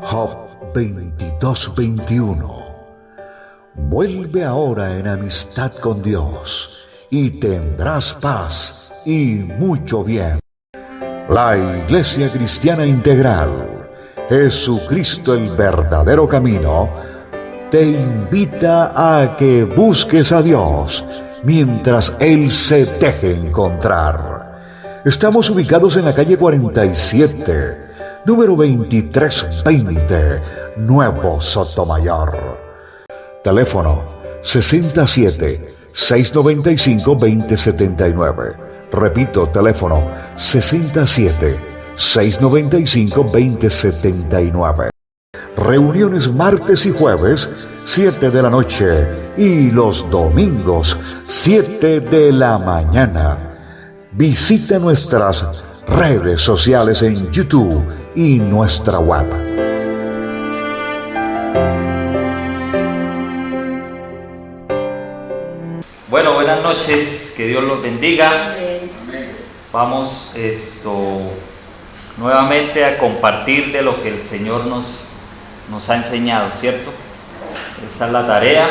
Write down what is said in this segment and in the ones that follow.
Job 22:21. Vuelve ahora en amistad con Dios y tendrás paz y mucho bien. La Iglesia Cristiana Integral, Jesucristo el verdadero camino, te invita a que busques a Dios mientras Él se deje encontrar. Estamos ubicados en la calle 47, número 2320, Nuevo Sotomayor. Teléfono 67-695-2079. Repito, teléfono 67-695-2079. Reuniones martes y jueves, 7 de la noche, y los domingos, 7 de la mañana. Visita nuestras redes sociales en YouTube y nuestra web. Bueno, buenas noches, que Dios los bendiga. Vamos nuevamente a compartir de lo que el Señor nos ha enseñado, ¿cierto? Esa es la tarea,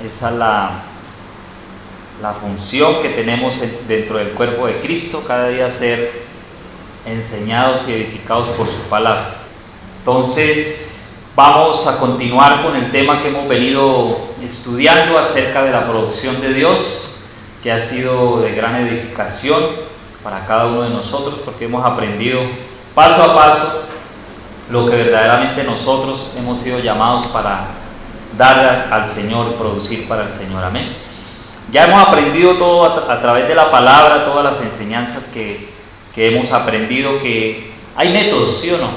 esa es la función que tenemos dentro del cuerpo de Cristo, cada día ser enseñados y edificados por su palabra. Entonces, vamos a continuar con el tema que hemos venido estudiando acerca de la producción de Dios, que ha sido de gran edificación para cada uno de nosotros, porque hemos aprendido paso a paso lo que verdaderamente nosotros hemos sido llamados para dar al Señor, producir para el Señor. Amén. Ya hemos aprendido todo a través de la palabra, todas las enseñanzas que hemos aprendido, que hay métodos, ¿sí o no?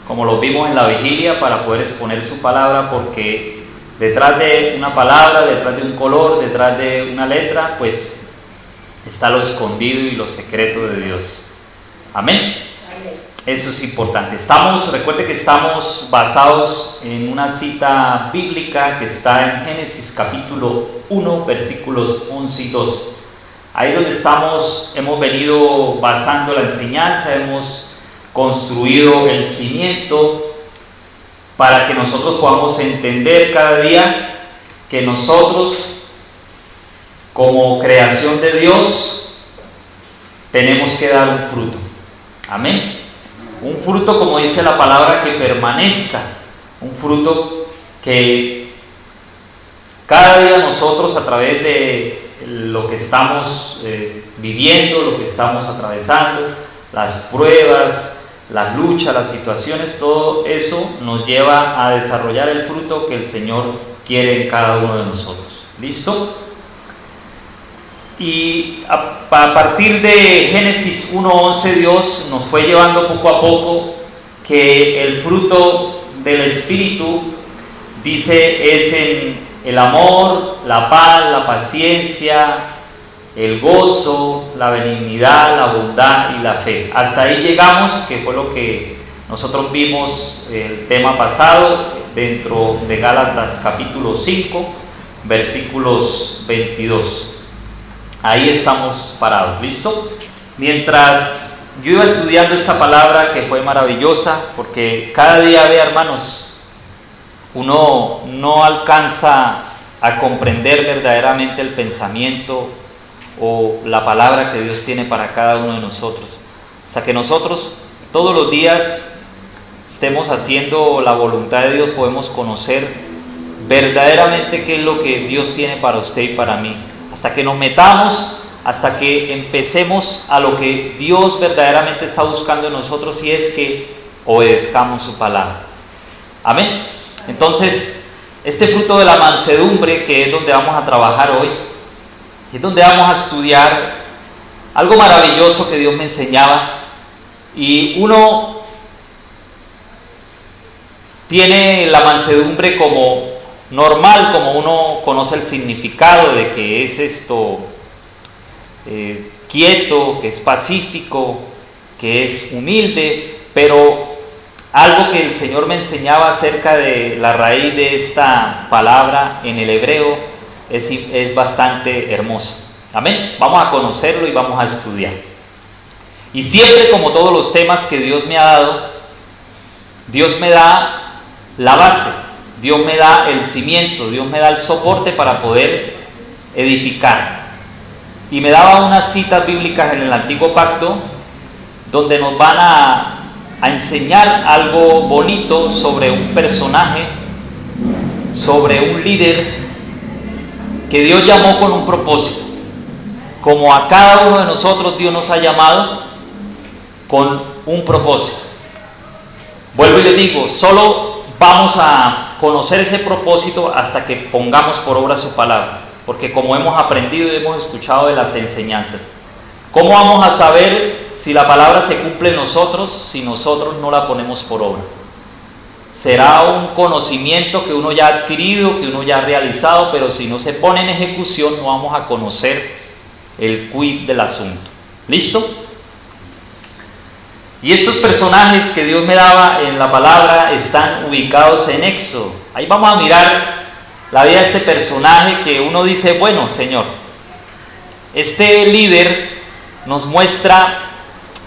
Como lo vimos en la vigilia, para poder exponer su palabra, porque detrás de una palabra, detrás de un color, detrás de una letra, pues está lo escondido y lo secreto de Dios. Amén. Eso es importante. Recuerde que estamos basados en una cita bíblica que está en Génesis capítulo 1, versículos 11 y 12. Ahí donde hemos venido basando la enseñanza, hemos construido el cimiento para que nosotros podamos entender cada día que nosotros, como creación de Dios, tenemos que dar un fruto. Amén. Un fruto, como dice la palabra, que permanezca. Un fruto que cada día nosotros, a través de lo que estamos viviendo, lo que estamos atravesando, las pruebas, las luchas, las situaciones, todo eso nos lleva a desarrollar el fruto que el Señor quiere en cada uno de nosotros. ¿Listo? Y a partir de Génesis 1:11, Dios nos fue llevando poco a poco que el fruto del Espíritu, dice, es en el amor, la paz, la paciencia, el gozo, la benignidad, la bondad y la fe. Hasta ahí llegamos, que fue lo que nosotros vimos el tema pasado dentro de Gálatas capítulo 5, versículos 22. Ahí estamos parados, ¿listo? Mientras yo iba estudiando esta palabra, que fue maravillosa, porque cada día, hermanos, uno no alcanza a comprender verdaderamente el pensamiento o la palabra que Dios tiene para cada uno de nosotros, hasta que nosotros todos los días estemos haciendo la voluntad de Dios, podemos conocer verdaderamente qué es lo que Dios tiene para usted y para mí. Hasta que nos metamos, hasta que empecemos a lo que Dios verdaderamente está buscando en nosotros, y es que obedezcamos su palabra. Amén. Entonces, este fruto de la mansedumbre, que es donde vamos a trabajar hoy, es donde vamos a estudiar algo maravilloso que Dios me enseñaba. Y uno tiene la mansedumbre como normal, como uno conoce el significado de que es esto quieto, que es pacífico, que es humilde, pero algo que el Señor me enseñaba acerca de la raíz de esta palabra en el hebreo es bastante hermoso. Amén. Vamos a conocerlo y vamos a estudiar. Y siempre, como todos los temas que Dios me ha dado, Dios me da la base, Dios me da el cimiento, Dios me da el soporte para poder edificar. Y me daba unas citas bíblicas en el Antiguo Pacto donde nos van a enseñar algo bonito sobre un personaje, sobre un líder que Dios llamó con un propósito. Como a cada uno de nosotros Dios nos ha llamado con un propósito. Vuelvo y les digo, solo vamos a conocer ese propósito hasta que pongamos por obra su palabra, porque como hemos aprendido y hemos escuchado de las enseñanzas, ¿cómo vamos a saber si la palabra se cumple en nosotros si nosotros no la ponemos por obra? Será un conocimiento que uno ya ha adquirido, que uno ya ha realizado, pero si no se pone en ejecución no vamos a conocer el quid del asunto. ¿Listo? Y estos personajes que Dios me daba en la palabra están ubicados en Éxodo. Ahí vamos a mirar la vida de este personaje que uno dice, bueno, Señor, este líder nos muestra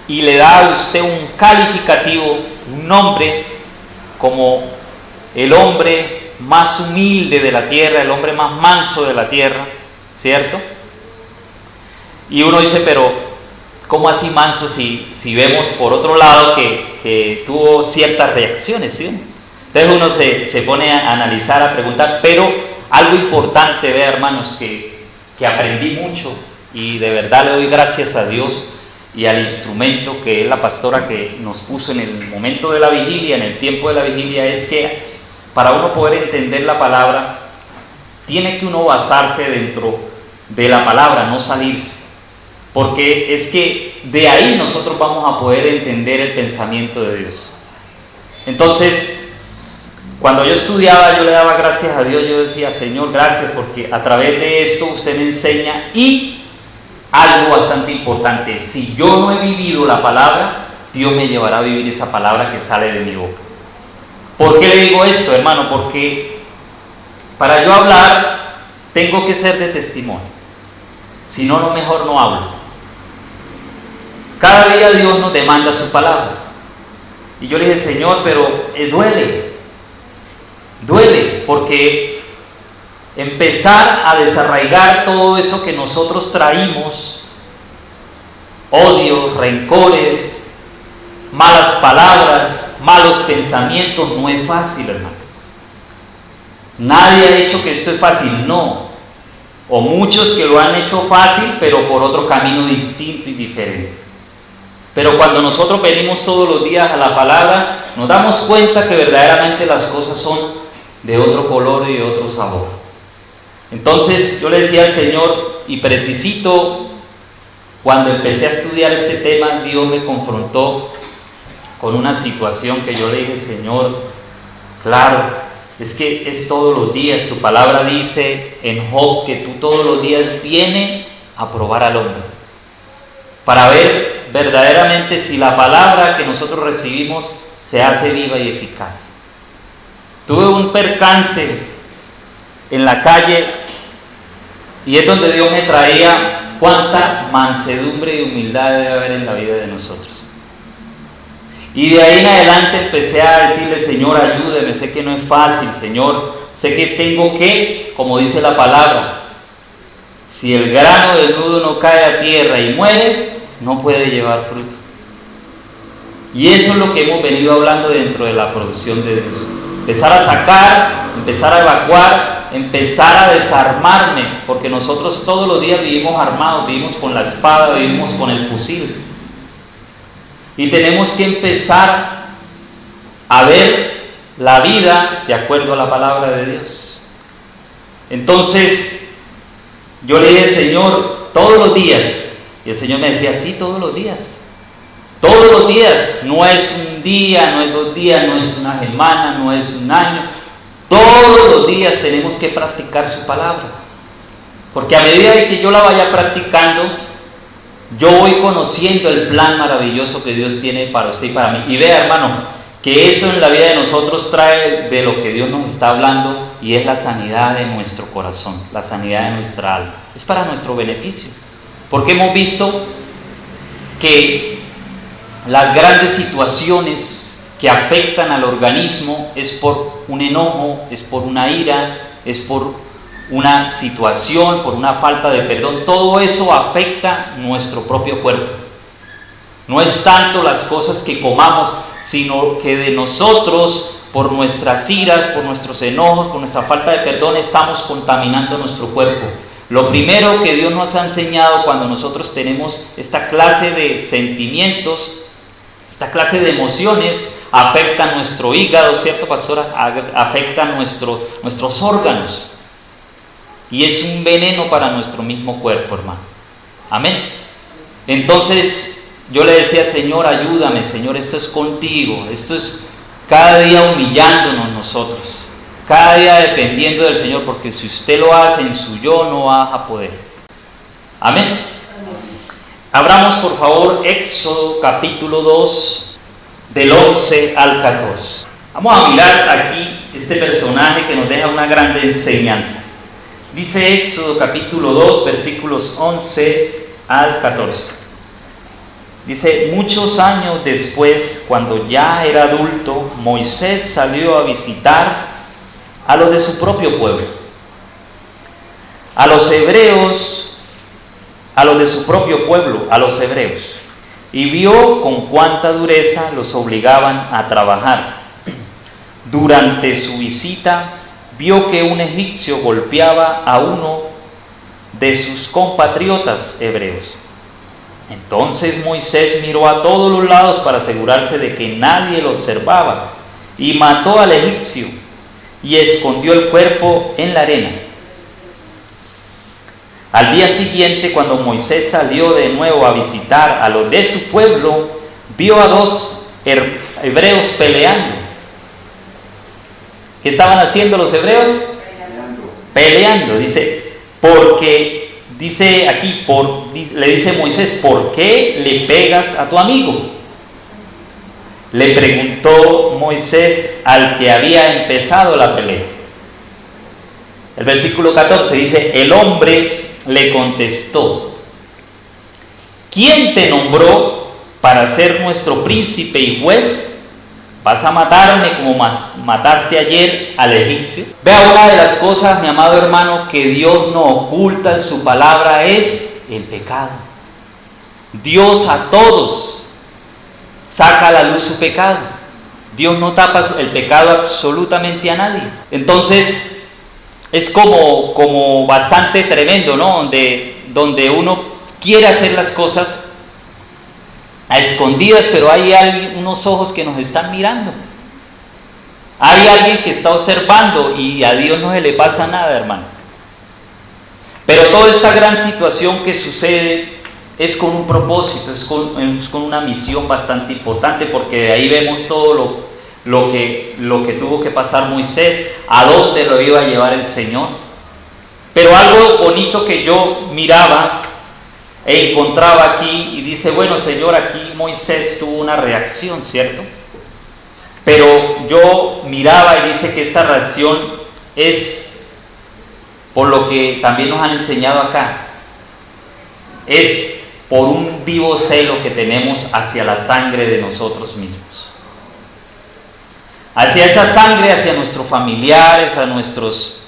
y le da a usted un calificativo, un nombre como el hombre más humilde de la tierra, el hombre más manso de la tierra, ¿cierto? Y uno dice, pero ¿cómo así manso si vemos por otro lado que tuvo ciertas reacciones, ¿sí? Entonces uno se pone a analizar, a preguntar, pero algo importante, vea hermanos, que aprendí mucho y de verdad le doy gracias a Dios y al instrumento que es la pastora que nos puso en el momento de la vigilia, en el tiempo de la vigilia, es que para uno poder entender la palabra, tiene que uno basarse dentro de la palabra, no salirse, porque es que de ahí nosotros vamos a poder entender el pensamiento de Dios. Entonces, cuando yo estudiaba, yo le daba gracias a Dios, yo decía, Señor, gracias, porque a través de esto usted me enseña. Y algo bastante importante, si yo no he vivido la palabra, Dios me llevará a vivir esa palabra que sale de mi boca. ¿Por qué le digo esto, hermano? Porque para yo hablar tengo que ser de testimonio, si no, mejor no hablo. Cada día Dios nos demanda su palabra y yo le dije, Señor, pero duele, porque empezar a desarraigar todo eso que nosotros traímos, odios, rencores, malas palabras, malos pensamientos, no es fácil, hermano. Nadie ha dicho que esto es fácil, no. O muchos que lo han hecho fácil, pero por otro camino distinto y diferente. Pero cuando nosotros venimos todos los días a la palabra, nos damos cuenta que verdaderamente las cosas son de otro color y de otro sabor. Entonces yo le decía al Señor, y precisito cuando empecé a estudiar este tema, Dios me confrontó con una situación que yo le dije, Señor, claro, es que es todos los días. Tu palabra dice en Job que tú todos los días vienes a probar al hombre para ver verdaderamente si la palabra que nosotros recibimos se hace viva y eficaz. Tuve un percance en la calle y es donde Dios me traía cuánta mansedumbre y humildad debe haber en la vida de nosotros. Y de ahí en adelante empecé a decirle, Señor, ayúdeme, sé que no es fácil, Señor, sé que tengo que, como dice la palabra, si el grano del nudo no cae a tierra y muere, no puede llevar fruto. Y eso es lo que hemos venido hablando dentro de la producción de Dios. Empezar a sacar, empezar a evacuar, empezar a desarmarme, porque nosotros todos los días vivimos armados, vivimos con la espada, vivimos con el fusil. Y tenemos que empezar a ver la vida de acuerdo a la palabra de Dios. Entonces, yo le dije, Señor, todos los días. Y el Señor me decía, sí, todos los días. Todos los días. No es un día, no es 2 días, no es una semana, no es un año. Todos los días tenemos que practicar su palabra. Porque a medida de que yo la vaya practicando, yo voy conociendo el plan maravilloso que Dios tiene para usted y para mí. Y vea, hermano, que eso en la vida de nosotros trae de lo que Dios nos está hablando, y es la sanidad de nuestro corazón, la sanidad de nuestra alma. Es para nuestro beneficio. Porque hemos visto que las grandes situaciones que afectan al organismo es por un enojo, es por una ira, es por una situación, por una falta de perdón. Todo eso afecta nuestro propio cuerpo. No es tanto las cosas que comamos, sino que de nosotros, por nuestras iras, por nuestros enojos, por nuestra falta de perdón, estamos contaminando nuestro cuerpo. Lo primero que Dios nos ha enseñado cuando nosotros tenemos esta clase de sentimientos, esta clase de emociones, afecta nuestro hígado, ¿cierto, pastora? Afecta nuestros órganos. Y es un veneno para nuestro mismo cuerpo, hermano. Amén. Entonces, yo le decía, Señor, ayúdame, Señor, esto es contigo. Esto es cada día humillándonos nosotros. Cada día dependiendo del Señor, porque si usted lo hace en su yo, no vas a poder. Amén. Abramos, por favor, Éxodo capítulo 2, del 11 al 14. Vamos a mirar aquí este personaje que nos deja una grande enseñanza. Dice Éxodo capítulo 2, versículos 11 al 14. Dice: muchos años después, cuando ya era adulto, Moisés salió a visitar a los de su propio pueblo, a los hebreos, a los de su propio pueblo, a los hebreos, y vio con cuánta dureza los obligaban a trabajar. Durante su visita, vio que un egipcio golpeaba a uno de sus compatriotas hebreos. Entonces Moisés miró a todos los lados para asegurarse de que nadie lo observaba, y mató al egipcio y escondió el cuerpo en la arena. Al día siguiente, cuando Moisés salió de nuevo a visitar a los de su pueblo, vio a dos hebreos peleando. ¿Qué estaban haciendo los hebreos? Peleando, dice, porque, dice aquí, le dice Moisés, ¿por qué le pegas a tu amigo? Le preguntó Moisés al que había empezado la pelea. El versículo 14 dice: el hombre le contestó: ¿quién te nombró para ser nuestro príncipe y juez? ¿Vas a matarme como mataste ayer al egipcio? Vea, una de las cosas, mi amado hermano, que Dios no oculta en su palabra es el pecado. Dios a todos saca a la luz su pecado. Dios no tapa el pecado absolutamente a nadie. Entonces, es como bastante tremendo, ¿no? Donde uno quiere hacer las cosas a escondidas, pero hay unos ojos que nos están mirando. Hay alguien que está observando y a Dios no se le pasa nada, hermano. Pero toda esta gran situación que sucede es con un propósito, es con una misión bastante importante, porque de ahí vemos todo lo que tuvo que pasar Moisés, a dónde lo iba a llevar el Señor. Pero algo bonito que yo miraba e encontraba aquí, y dice, bueno, Señor, aquí Moisés tuvo una reacción, ¿cierto? Pero yo miraba y dice que esta reacción es por lo que también nos han enseñado acá, es por un vivo celo que tenemos hacia la sangre de nosotros mismos. Hacia esa sangre, hacia nuestros familiares, a nuestros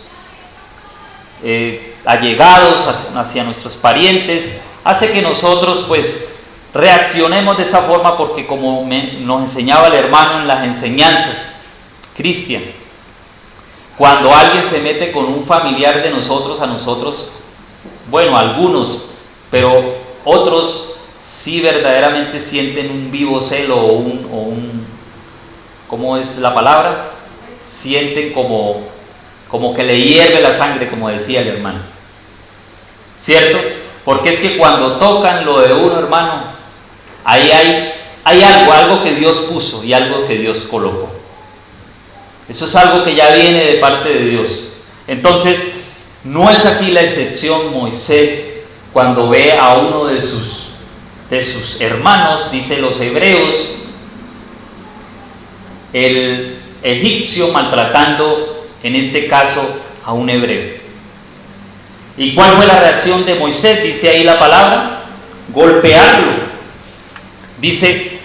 allegados, hacia nuestros parientes, hace que nosotros pues reaccionemos de esa forma, porque como nos enseñaba el hermano en las enseñanzas, Cristian, cuando alguien se mete con un familiar de nosotros, a nosotros, bueno, algunos, pero otros sí verdaderamente sienten un vivo celo o un ¿cómo es la palabra? Sienten como que le hierve la sangre, como decía el hermano, ¿cierto? Porque es que cuando tocan lo de uno, hermano, ahí hay algo que Dios puso y algo que Dios colocó. Eso es algo que ya viene de parte de Dios. Entonces, no es aquí la excepción Moisés cuando ve a uno de sus hermanos, dice los hebreos, el egipcio maltratando, en este caso, a un hebreo. ¿Y cuál fue la reacción de Moisés? Dice ahí la palabra, golpearlo. Dice,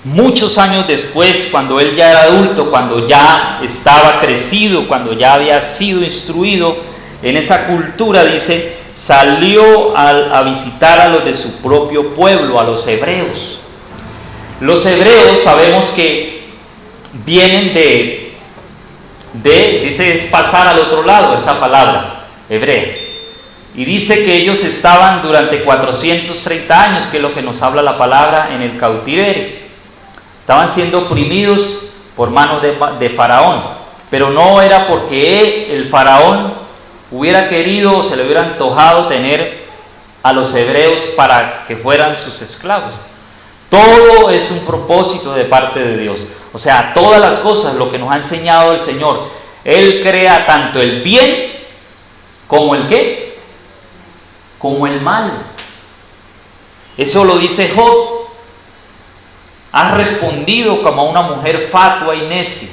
muchos años después, cuando él ya era adulto, cuando ya estaba crecido, cuando ya había sido instruido en esa cultura, dice, salió a visitar a los de su propio pueblo, a los hebreos. Los hebreos sabemos que vienen dice, es pasar al otro lado, esa palabra, hebrea. Y dice que ellos estaban durante 430 años, que es lo que nos habla la palabra, en el cautiverio. Estaban siendo oprimidos por manos de Faraón, pero no era porque el Faraón hubiera querido o se le hubiera antojado tener a los hebreos para que fueran sus esclavos. Todo es un propósito de parte de Dios. O sea, todas las cosas, lo que nos ha enseñado el Señor, Él crea tanto el bien como el ¿qué? Como el mal. Eso lo dice Job. Has respondido como a una mujer fatua y necia.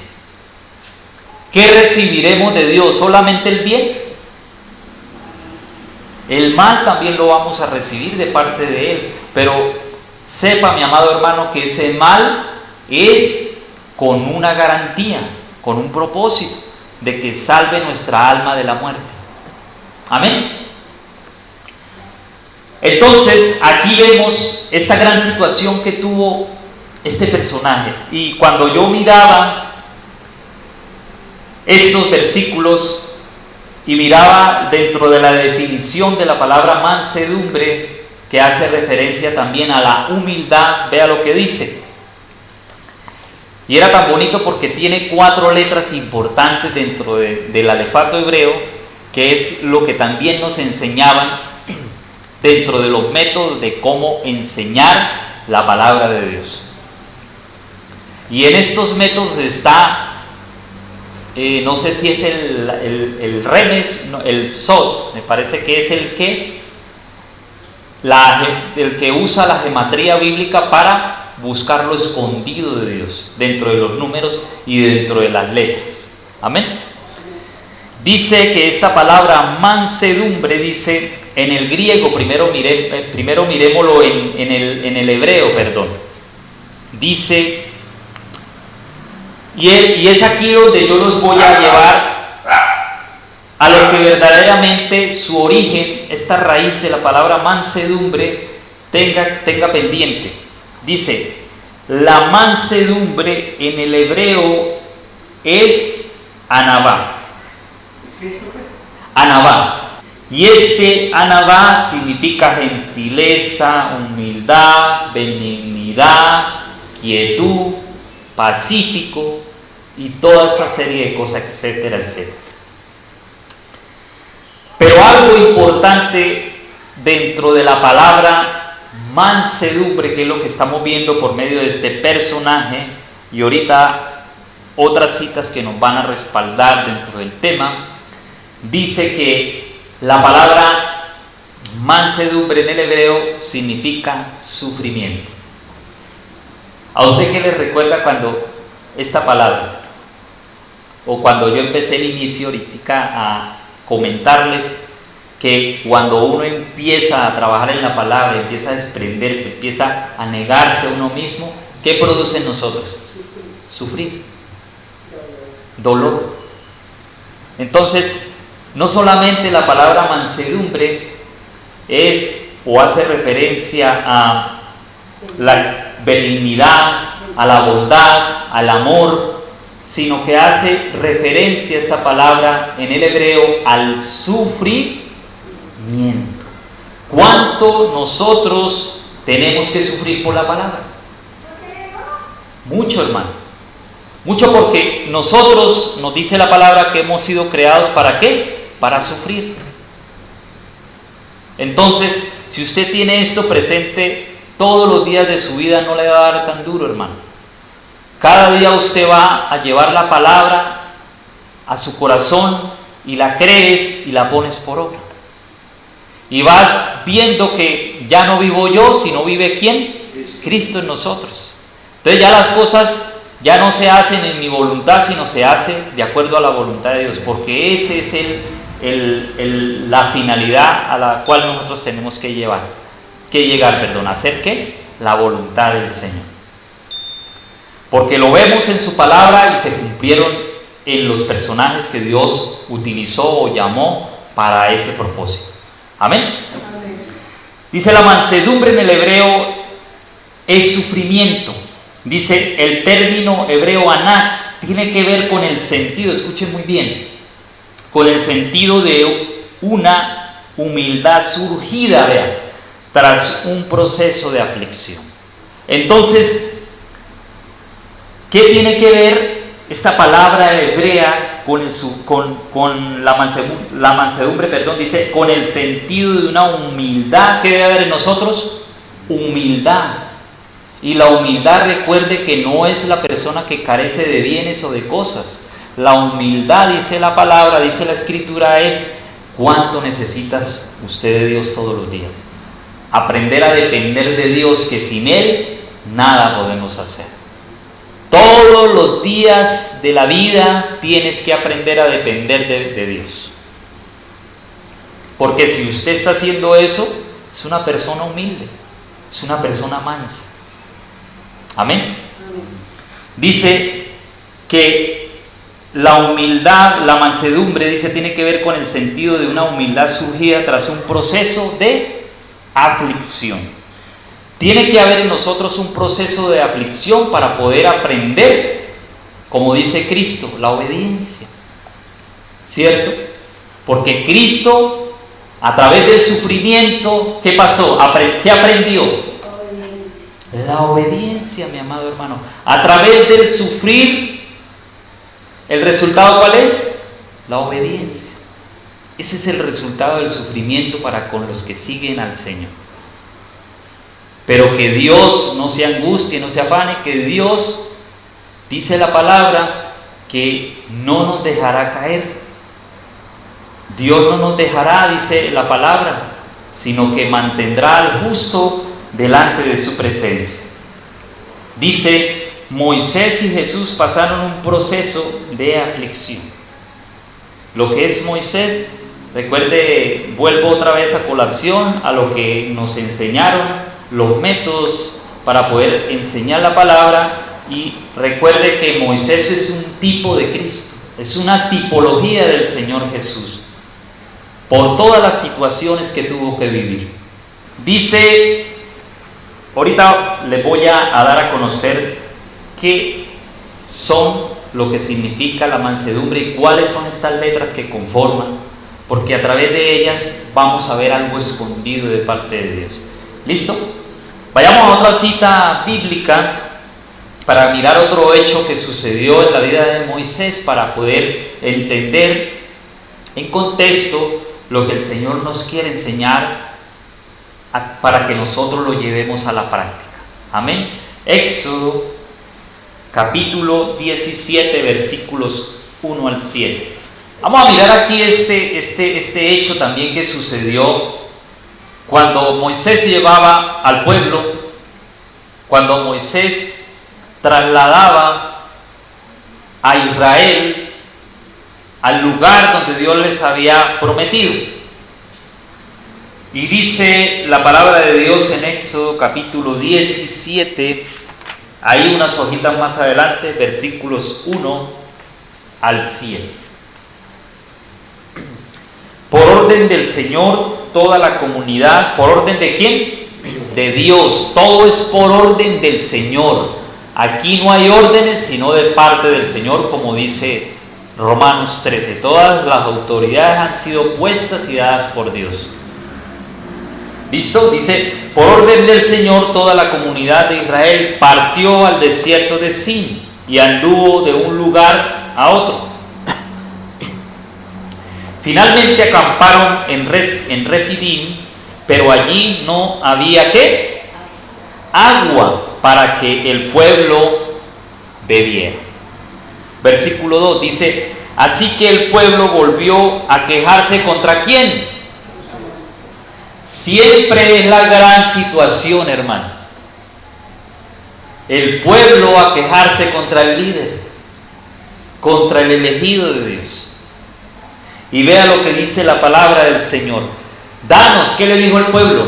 ¿Qué recibiremos de Dios? ¿Solamente el bien? El mal también lo vamos a recibir de parte de Él. Pero sepa, mi amado hermano, que ese mal es con una garantía, con un propósito de que salve nuestra alma de la muerte. Amén. Entonces, aquí vemos esta gran situación que tuvo este personaje. Y cuando yo miraba estos versículos y miraba dentro de la definición de la palabra mansedumbre, que hace referencia también a la humildad, vea lo que dice. Y era tan bonito porque tiene 4 letras importantes dentro del alefato hebreo, que es lo que también nos enseñaban dentro de los métodos de cómo enseñar la palabra de Dios. Y en estos métodos está, no sé si es el remes, no, el sod, me parece que es el que usa la gematría bíblica para buscar lo escondido de Dios, dentro de los números y dentro de las letras. Amén. Dice que esta palabra mansedumbre, dice en el griego, primero miremoslo en el hebreo, perdón. Dice, y es aquí donde yo los voy a llevar a lo que verdaderamente su origen, esta raíz de la palabra mansedumbre, tenga pendiente. Dice, la mansedumbre en el hebreo es anabá. Anabá. Y anabá significa gentileza, humildad, benignidad, quietud, pacífico y toda esa serie de cosas, etcétera, etcétera. Pero algo importante dentro de la palabra mansedumbre, que es lo que estamos viendo por medio de este personaje, y ahorita otras citas que nos van a respaldar dentro del tema, dice que la palabra mansedumbre en el hebreo significa sufrimiento. ¿A usted qué le recuerda cuando esta palabra? O cuando yo empecé el inicio ahorita a comentarles que cuando uno empieza a trabajar en la palabra, empieza a desprenderse, empieza a negarse a uno mismo, ¿qué produce en nosotros? Sufrir. Dolor. Entonces, no solamente la palabra mansedumbre es o hace referencia a la benignidad, a la bondad, al amor, sino que hace referencia esta palabra en el hebreo al sufrimiento. ¿Cuánto nosotros tenemos que sufrir por la palabra? Mucho, hermano. Mucho, porque nosotros, nos dice la palabra, que hemos sido creados ¿para qué? Para sufrir. Entonces, si usted tiene esto presente todos los días de su vida, no le va a dar tan duro, hermano. Cada día usted va a llevar la palabra a su corazón y la crees y la pones por obra. Y vas viendo que ya no vivo yo, sino vive ¿quién? Cristo en nosotros. Entonces ya las cosas ya no se hacen en mi voluntad, sino se hace de acuerdo a la voluntad de Dios, porque ese es la finalidad a la cual nosotros tenemos que llegar, ¿a hacer qué? La voluntad del Señor. porque lo vemos en su palabra y se cumplieron en los personajes que Dios utilizó o llamó para ese propósito. Amén. Dice, la mansedumbre en el hebreo es sufrimiento. Dice, el término hebreo anak tiene que ver con el sentido, escuchen muy bien, con el sentido de una humildad surgida, vean, tras un proceso de aflicción. Entonces, ¿qué tiene que ver esta palabra hebrea con la mansedumbre? Dice, con el sentido de una humildad. ¿Qué debe haber en nosotros? Humildad. Y la humildad, recuerde que no es la persona que carece de bienes o de cosas. La humildad, dice la palabra, dice la escritura, es cuánto necesitas usted de Dios todos los días. Aprender a depender de Dios, que sin Él nada podemos hacer. Todos los días de la vida tienes que aprender a depender de Dios. Porque si usted está haciendo eso, es una persona humilde, es una persona mansa. Amén. Dice que la humildad, la mansedumbre, dice, tiene que ver con el sentido de una humildad surgida tras un proceso de aflicción. Tiene que haber en nosotros un proceso de aflicción para poder aprender, como dice Cristo, la obediencia. ¿Cierto? Porque Cristo, a través del sufrimiento, ¿qué pasó? ¿Qué aprendió? La obediencia, mi amado hermano. A través del sufrir, ¿el resultado cuál es? La obediencia. Ese es el resultado del sufrimiento para con los que siguen al Señor. Pero que Dios no se angustie, no se afane, que Dios, dice la palabra, que no nos dejará caer. Dios no nos dejará, dice la palabra, sino que mantendrá al justo delante de su presencia. Dice, Moisés y Jesús pasaron un proceso de aflicción. Lo que es Moisés, recuerde, vuelvo otra vez a colación a lo que nos enseñaron, los métodos para poder enseñar la palabra, y recuerde que Moisés es un tipo de Cristo, es una tipología del Señor Jesús, por todas las situaciones que tuvo que vivir. Dice, ahorita les voy a dar a conocer qué son, lo que significa la mansedumbre y cuáles son estas letras que conforman, porque a través de ellas vamos a ver algo escondido de parte de Dios. ¿Listo? Vayamos a otra cita bíblica para mirar otro hecho que sucedió en la vida de Moisés, para poder entender en contexto lo que el Señor nos quiere enseñar, para que nosotros lo llevemos a la práctica. Amén. Éxodo capítulo 17, versículos 1 al 7. Vamos a mirar aquí este hecho también que sucedió cuando Moisés llevaba al pueblo, cuando Moisés trasladaba a Israel al lugar donde Dios les había prometido. Y dice la palabra de Dios en Éxodo capítulo 17, hay unas hojitas más adelante, versículos 1 al 7. Por orden del Señor, toda la comunidad, ¿por orden de quién? De Dios. Todo es por orden del Señor. Aquí no hay órdenes sino de parte del Señor, como dice Romanos 13. Todas las autoridades han sido puestas y dadas por Dios. ¿Listo? Dice, por orden del Señor, toda la comunidad de Israel partió al desierto de Sin y anduvo de un lugar a otro. Finalmente acamparon en Refidim, pero allí no había ¿qué? Agua para que el pueblo bebiera. Versículo 2 dice, así que el pueblo volvió a quejarse ¿contra quién? Siempre es la gran situación, hermano. El pueblo a quejarse contra el líder, contra el elegido de Dios. Y vea lo que dice la palabra del Señor. Danos, ¿qué le dijo el pueblo?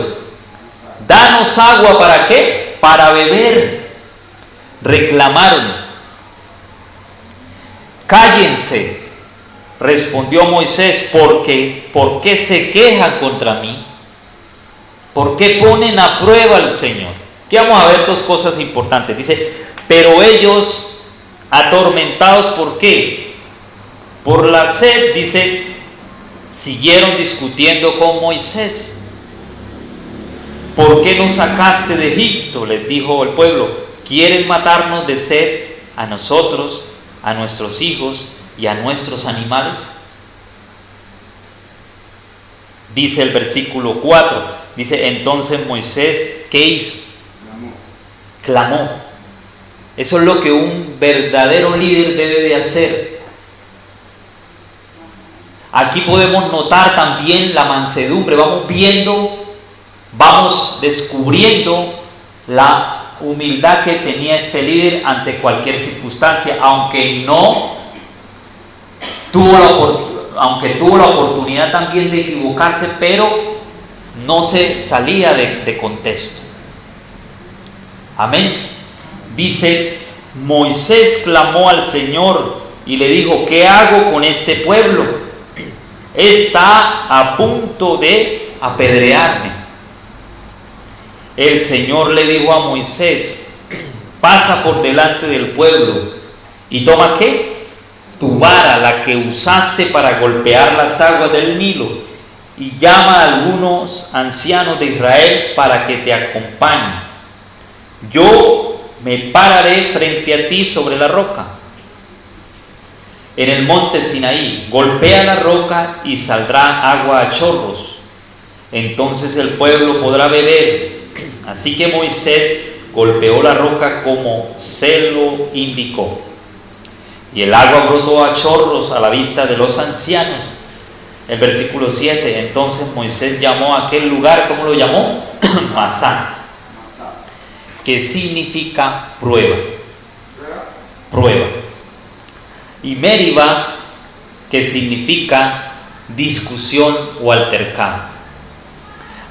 Danos agua, ¿para qué? Para beber. reclamaron. Cállense, respondió Moisés, ¿por qué se quejan contra mí? ¿Por qué ponen a prueba al Señor? Aquí vamos a ver dos cosas importantes. Dice, pero ellos atormentados, ¿por qué? Por la sed, dice, siguieron discutiendo con Moisés. ¿Por qué nos sacaste de Egipto?, les dijo el pueblo. ¿Quieres matarnos de sed a nosotros, a nuestros hijos y a nuestros animales? Dice el versículo 4, dice, entonces Moisés, ¿qué hizo? Clamó. Eso es lo que un verdadero líder debe de hacer. Aquí podemos notar también la mansedumbre, vamos descubriendo la humildad que tenía este líder ante cualquier circunstancia, aunque tuvo la oportunidad también de equivocarse, pero no se salía de contexto. Amén. Dice, Moisés clamó al Señor y le dijo, ¿qué hago con este pueblo? Está a punto de apedrearme. El Señor le dijo a Moisés, pasa por delante del pueblo y toma ¿qué? Tu vara, la que usaste para golpear las aguas del Nilo, y llama a algunos ancianos de Israel para que te acompañen. Yo me pararé frente a ti sobre la roca, en el monte Sinaí. Golpea la roca y saldrá agua a chorros. Entonces el pueblo podrá beber. Así que Moisés golpeó la roca como se lo indicó, y el agua brotó a chorros a la vista de los ancianos. El versículo 7, entonces Moisés llamó a aquel lugar, ¿cómo lo llamó? Masá, que significa prueba. Prueba. Y Meriba, que significa discusión o altercado.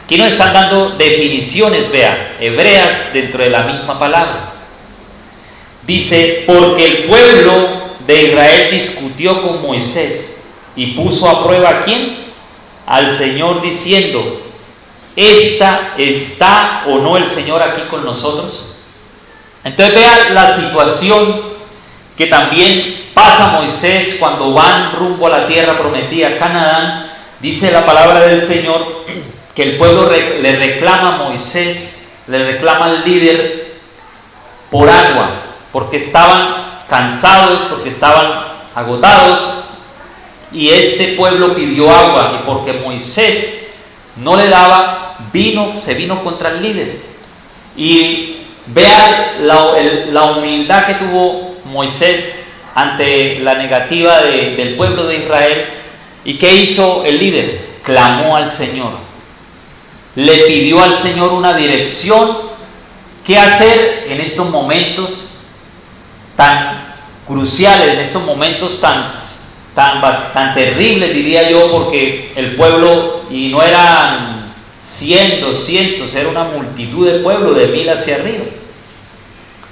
Aquí nos están dando definiciones, vean, hebreas dentro de la misma palabra. Dice, porque el pueblo de Israel discutió con Moisés y puso a prueba ¿a quién? Al Señor, diciendo, ¿está o no el Señor aquí con nosotros? Entonces vean la situación que también pasa Moisés cuando van rumbo a la tierra prometida, Canaán. Dice la palabra del Señor que el pueblo le reclama a Moisés, le reclama al líder por agua, porque estaban cansados, porque estaban agotados, y este pueblo pidió agua, y porque Moisés no le daba, se vino contra el líder. Y vean la humildad que tuvo Moisés ante la negativa del pueblo de Israel. ¿Y qué hizo el líder? Clamó al Señor. Le pidió al Señor una dirección. ¿Qué hacer en estos momentos tan cruciales, en estos momentos tan terribles, diría yo, porque el pueblo, y no eran 100, 200, era una multitud de pueblo de 1000 hacia arriba,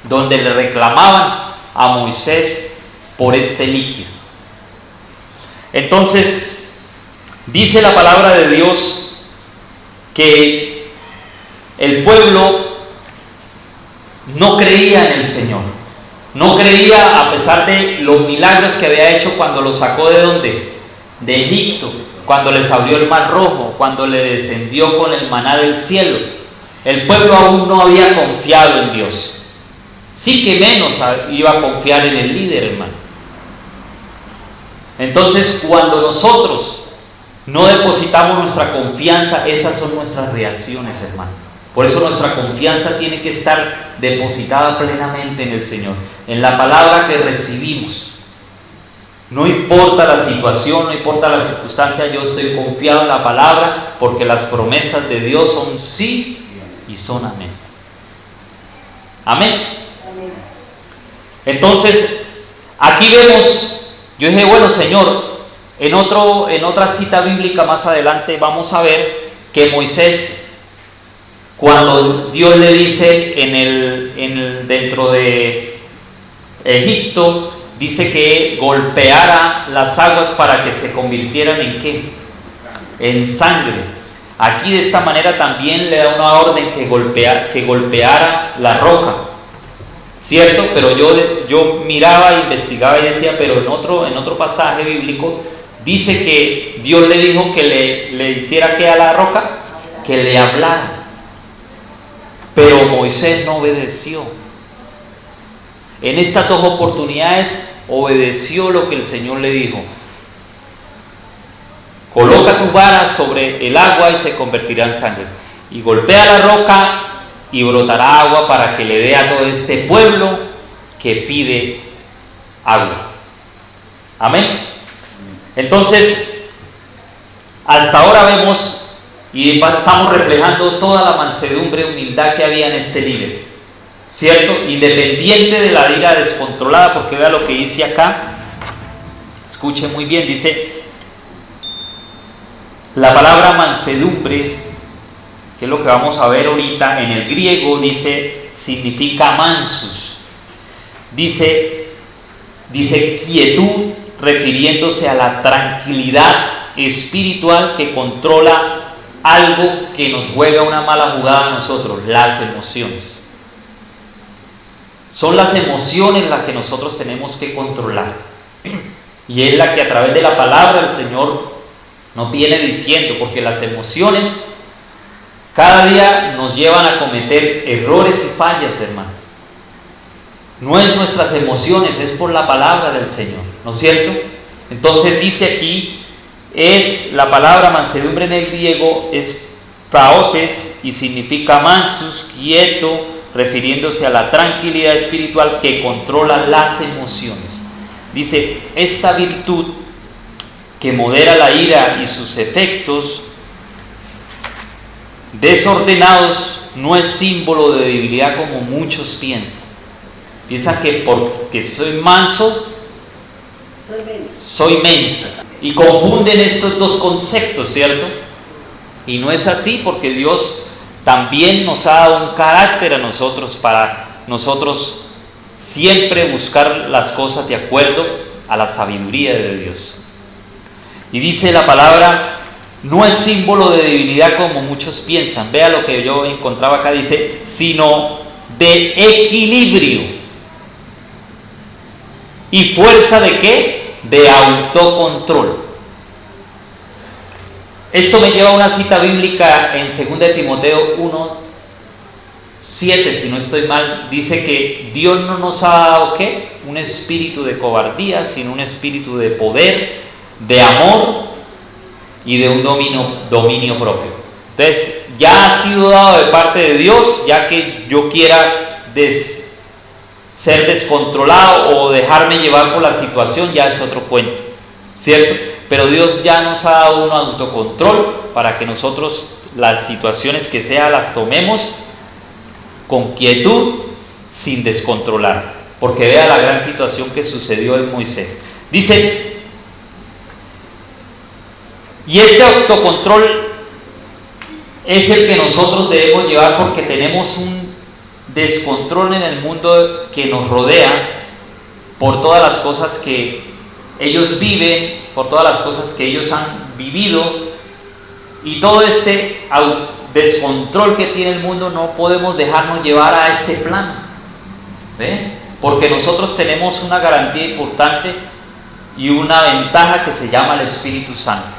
donde le reclamaban a Moisés por este líquido? Entonces, dice la palabra de Dios que el pueblo no creía en el Señor, no creía a pesar de los milagros que había hecho cuando los sacó ¿de dónde? De Egipto, cuando les abrió el mar rojo, cuando le descendió con el maná del cielo. El pueblo aún no había confiado en Dios. Sí que menos iba a confiar en el líder, hermano. Entonces, cuando nosotros no depositamos nuestra confianza, esas son nuestras reacciones, hermano. Por eso nuestra confianza tiene que estar depositada plenamente en el Señor, en la palabra que recibimos. No importa la situación, no importa la circunstancia, yo estoy confiado en la palabra, porque las promesas de Dios son sí y son amén. Amén. Entonces, aquí vemos, yo dije, bueno, Señor, en otra cita bíblica más adelante vamos a ver que Moisés, cuando Dios le dice dentro de Egipto, dice que golpeara las aguas para que se convirtieran en ¿qué? En sangre. Aquí de esta manera también le da una orden que golpeara la roca, ¿cierto? Pero yo miraba, investigaba y decía, pero en otro pasaje bíblico dice que Dios le dijo que le hiciera ¿qué a la roca? Que le hablara. Pero Moisés no obedeció. En estas dos oportunidades obedeció lo que el Señor le dijo. Coloca tu vara sobre el agua y se convertirá en sangre. Y golpea la roca y brotará agua para que le dé a todo este pueblo que pide agua. Amén. Entonces, hasta ahora vemos y estamos reflejando toda la mansedumbre y humildad que había en este líder, ¿cierto? Independiente de la ira descontrolada, porque vea lo que dice acá. Escuche muy bien, dice la palabra mansedumbre, que es lo que vamos a ver ahorita, en el griego dice, significa mansus. Dice quietud, refiriéndose a la tranquilidad espiritual que controla algo que nos juega una mala jugada a nosotros, las emociones. Son las emociones las que nosotros tenemos que controlar. Y es la que a través de la palabra del Señor nos viene diciendo, porque las emociones cada día nos llevan a cometer errores y fallas, hermano. No es nuestras emociones, es por la palabra del Señor, ¿no es cierto? Entonces dice aquí, es la palabra mansedumbre en el griego, es praotes y significa mansus, quieto, refiriéndose a la tranquilidad espiritual que controla las emociones. Dice, esta virtud que modera la ira y sus efectos desordenados no es símbolo de debilidad como muchos piensan. Piensan que porque soy manso, soy menso. Y confunden estos dos conceptos, ¿cierto? Y no es así, porque Dios también nos ha dado un carácter a nosotros para nosotros siempre buscar las cosas de acuerdo a la sabiduría de Dios. Y dice la palabra, no es símbolo de debilidad como muchos piensan. Vea lo que yo encontraba acá, dice, sino de equilibrio. ¿Y fuerza de qué? De autocontrol. Esto me lleva a una cita bíblica en 2 de Timoteo 1:7, si no estoy mal. Dice que Dios no nos ha dado ¿qué? Un espíritu de cobardía, sino un espíritu de poder, de amor y de un dominio propio. Entonces, ya ha sido dado de parte de Dios, ya que yo quiera ser descontrolado o dejarme llevar por la situación, ya es otro cuento, ¿cierto? Pero Dios ya nos ha dado un autocontrol para que nosotros las situaciones que sea las tomemos con quietud, sin descontrolar, porque vea la gran situación que sucedió en Moisés. Dice, y este autocontrol es el que nosotros debemos llevar, porque tenemos un descontrol en el mundo que nos rodea por todas las cosas que ellos viven, por todas las cosas que ellos han vivido, y todo este descontrol que tiene el mundo no podemos dejarnos llevar a este plan, ¿ve? Porque nosotros tenemos una garantía importante y una ventaja que se llama el Espíritu Santo,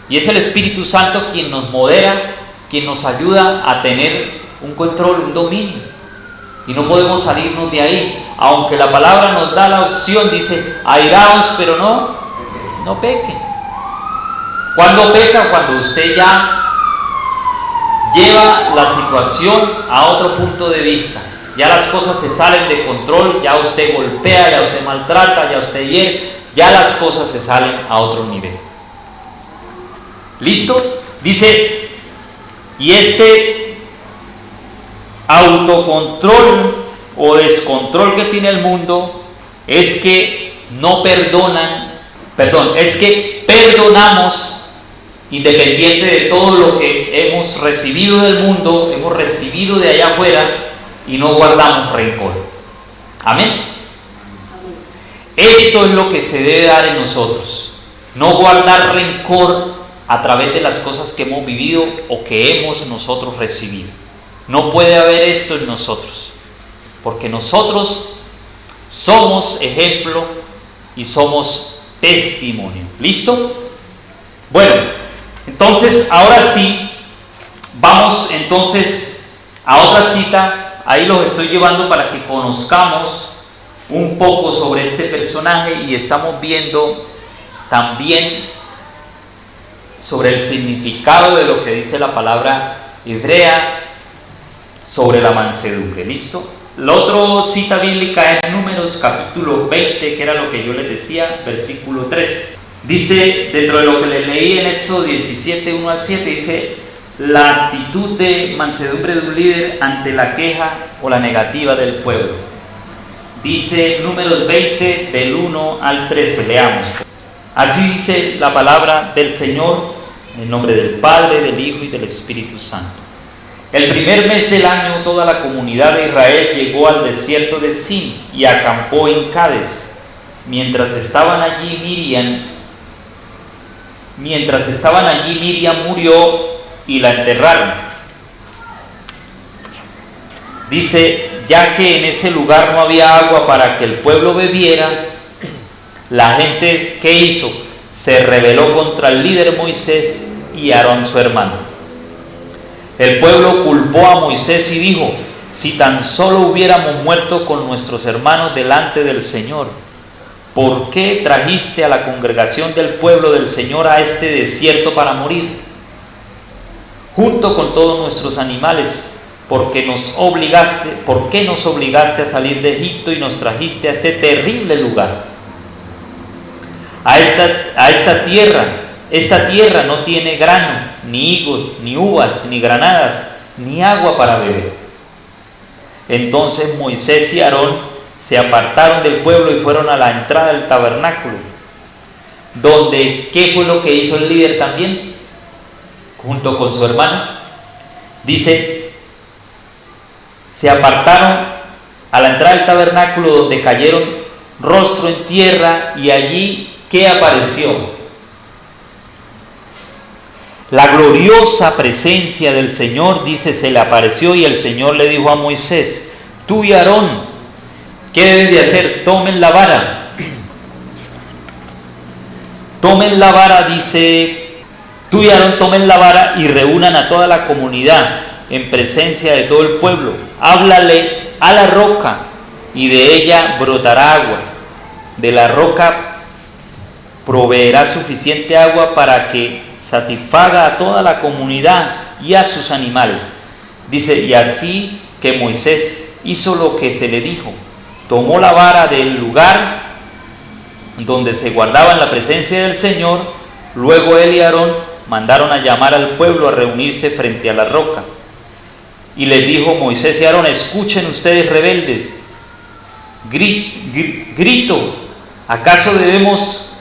y es el Espíritu Santo quien nos modera, quien nos ayuda a tener un control, un dominio. Y no podemos salirnos de ahí, aunque la palabra nos da la opción, dice, airaos, pero no pequen. ¿Cuándo peca? Cuando usted ya lleva la situación a otro punto de vista. Ya las cosas se salen de control, ya usted golpea, ya usted maltrata, ya usted hiere, ya las cosas se salen a otro nivel. ¿Listo? Dice, y este autocontrol o descontrol que tiene el mundo es que es que perdonamos independiente de todo lo que hemos recibido del mundo, hemos recibido de allá afuera, y no guardamos rencor. Amén. Esto es lo que se debe dar en nosotros. No guardar rencor a través de las cosas que hemos vivido o que hemos nosotros recibido. No puede haber esto en nosotros, porque nosotros somos ejemplo y somos testimonio. ¿Listo? Bueno, entonces ahora sí, vamos entonces a otra cita. Ahí los estoy llevando para que conozcamos un poco sobre este personaje y estamos viendo también sobre el significado de lo que dice la palabra hebrea sobre la mansedumbre. ¿Listo? La otra cita bíblica es Números capítulo 20, que era lo que yo les decía, versículo 13. Dice, dentro de lo que les leí en Éxodo 17, 1 al 7, dice: la actitud de mansedumbre de un líder ante la queja o la negativa del pueblo. Dice Números 20, del 1 al 13, leamos. Así dice la palabra del Señor, en el nombre del Padre, del Hijo y del Espíritu Santo. El primer mes del año, toda la comunidad de Israel llegó al desierto de Sin y acampó en Cades. Mientras estaban allí, Miriam murió y la enterraron. Dice, ya que en ese lugar no había agua para que el pueblo bebiera, la gente, ¿qué hizo? Se rebeló contra el líder Moisés y Aarón su hermano. El pueblo culpó a Moisés y dijo: si tan solo hubiéramos muerto con nuestros hermanos delante del Señor, ¿por qué trajiste a la congregación del pueblo del Señor a este desierto para morir? Junto con todos nuestros animales, ¿por qué nos obligaste a salir de Egipto y nos trajiste a este terrible lugar? Esta tierra no tiene grano, ni higos, ni uvas, ni granadas, ni agua para beber. Entonces Moisés y Aarón se apartaron del pueblo y fueron a la entrada del tabernáculo, donde, ¿qué fue lo que hizo el líder también? Junto con su hermano. Dice, se apartaron a la entrada del tabernáculo, donde cayeron rostro en tierra, y allí, ¿qué apareció? La gloriosa presencia del Señor, dice, se le apareció, y el Señor le dijo a Moisés: tú y Aarón, ¿qué deben de hacer? Tomen la vara. Tomen la vara, dice, tú y Aarón tomen la vara y reúnan a toda la comunidad en presencia de todo el pueblo. Háblale a la roca y de ella brotará agua. De la roca proveerá suficiente agua para que satisfaga a toda la comunidad y a sus animales. Dice, y así que Moisés hizo lo que se le dijo. Tomó la vara del lugar donde se guardaba en la presencia del Señor. Luego él y Aarón mandaron a llamar al pueblo a reunirse frente a la roca. Y les dijo Moisés y Aarón: escuchen ustedes, rebeldes. Grito, ¿acaso debemos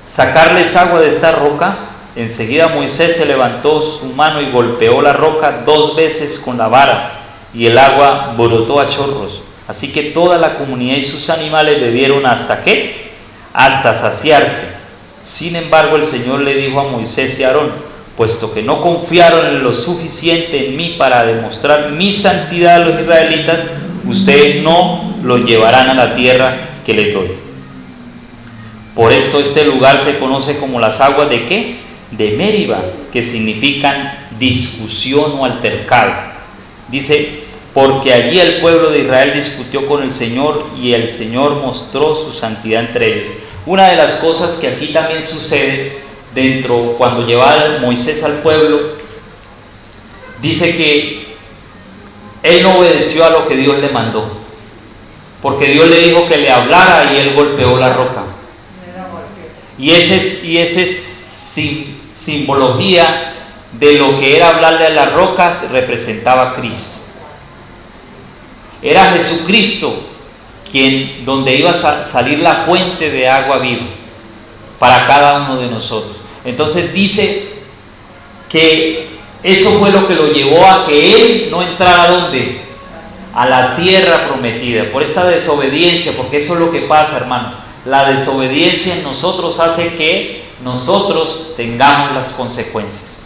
sacarles agua de esta roca? Enseguida Moisés se levantó su mano y golpeó la roca 2 veces con la vara, y el agua brotó a chorros. Así que toda la comunidad y sus animales bebieron ¿hasta qué? Hasta saciarse. Sin embargo, el Señor le dijo a Moisés y a Aarón: puesto que no confiaron en lo suficiente en mí para demostrar mi santidad a los israelitas, ustedes no los llevarán a la tierra que les doy. Por esto este lugar se conoce como las aguas de ¿qué? De Meriba, que significan discusión o altercado. Dice, porque allí el pueblo de Israel discutió con el Señor y el Señor mostró su santidad entre ellos. Una de las cosas que aquí también sucede cuando llevaba Moisés al pueblo, dice que él no obedeció a lo que Dios le mandó, porque Dios le dijo que le hablara y él golpeó la roca. Y ese es simbología de lo que era hablarle a las rocas, representaba a Cristo. Era Jesucristo donde iba a salir la fuente de agua viva para cada uno de nosotros. Entonces dice que eso fue lo que lo llevó a que él no entrara a la tierra prometida, por esa desobediencia, porque eso es lo que pasa, hermano. la desobediencia en nosotros hace que nosotros tengamos las consecuencias.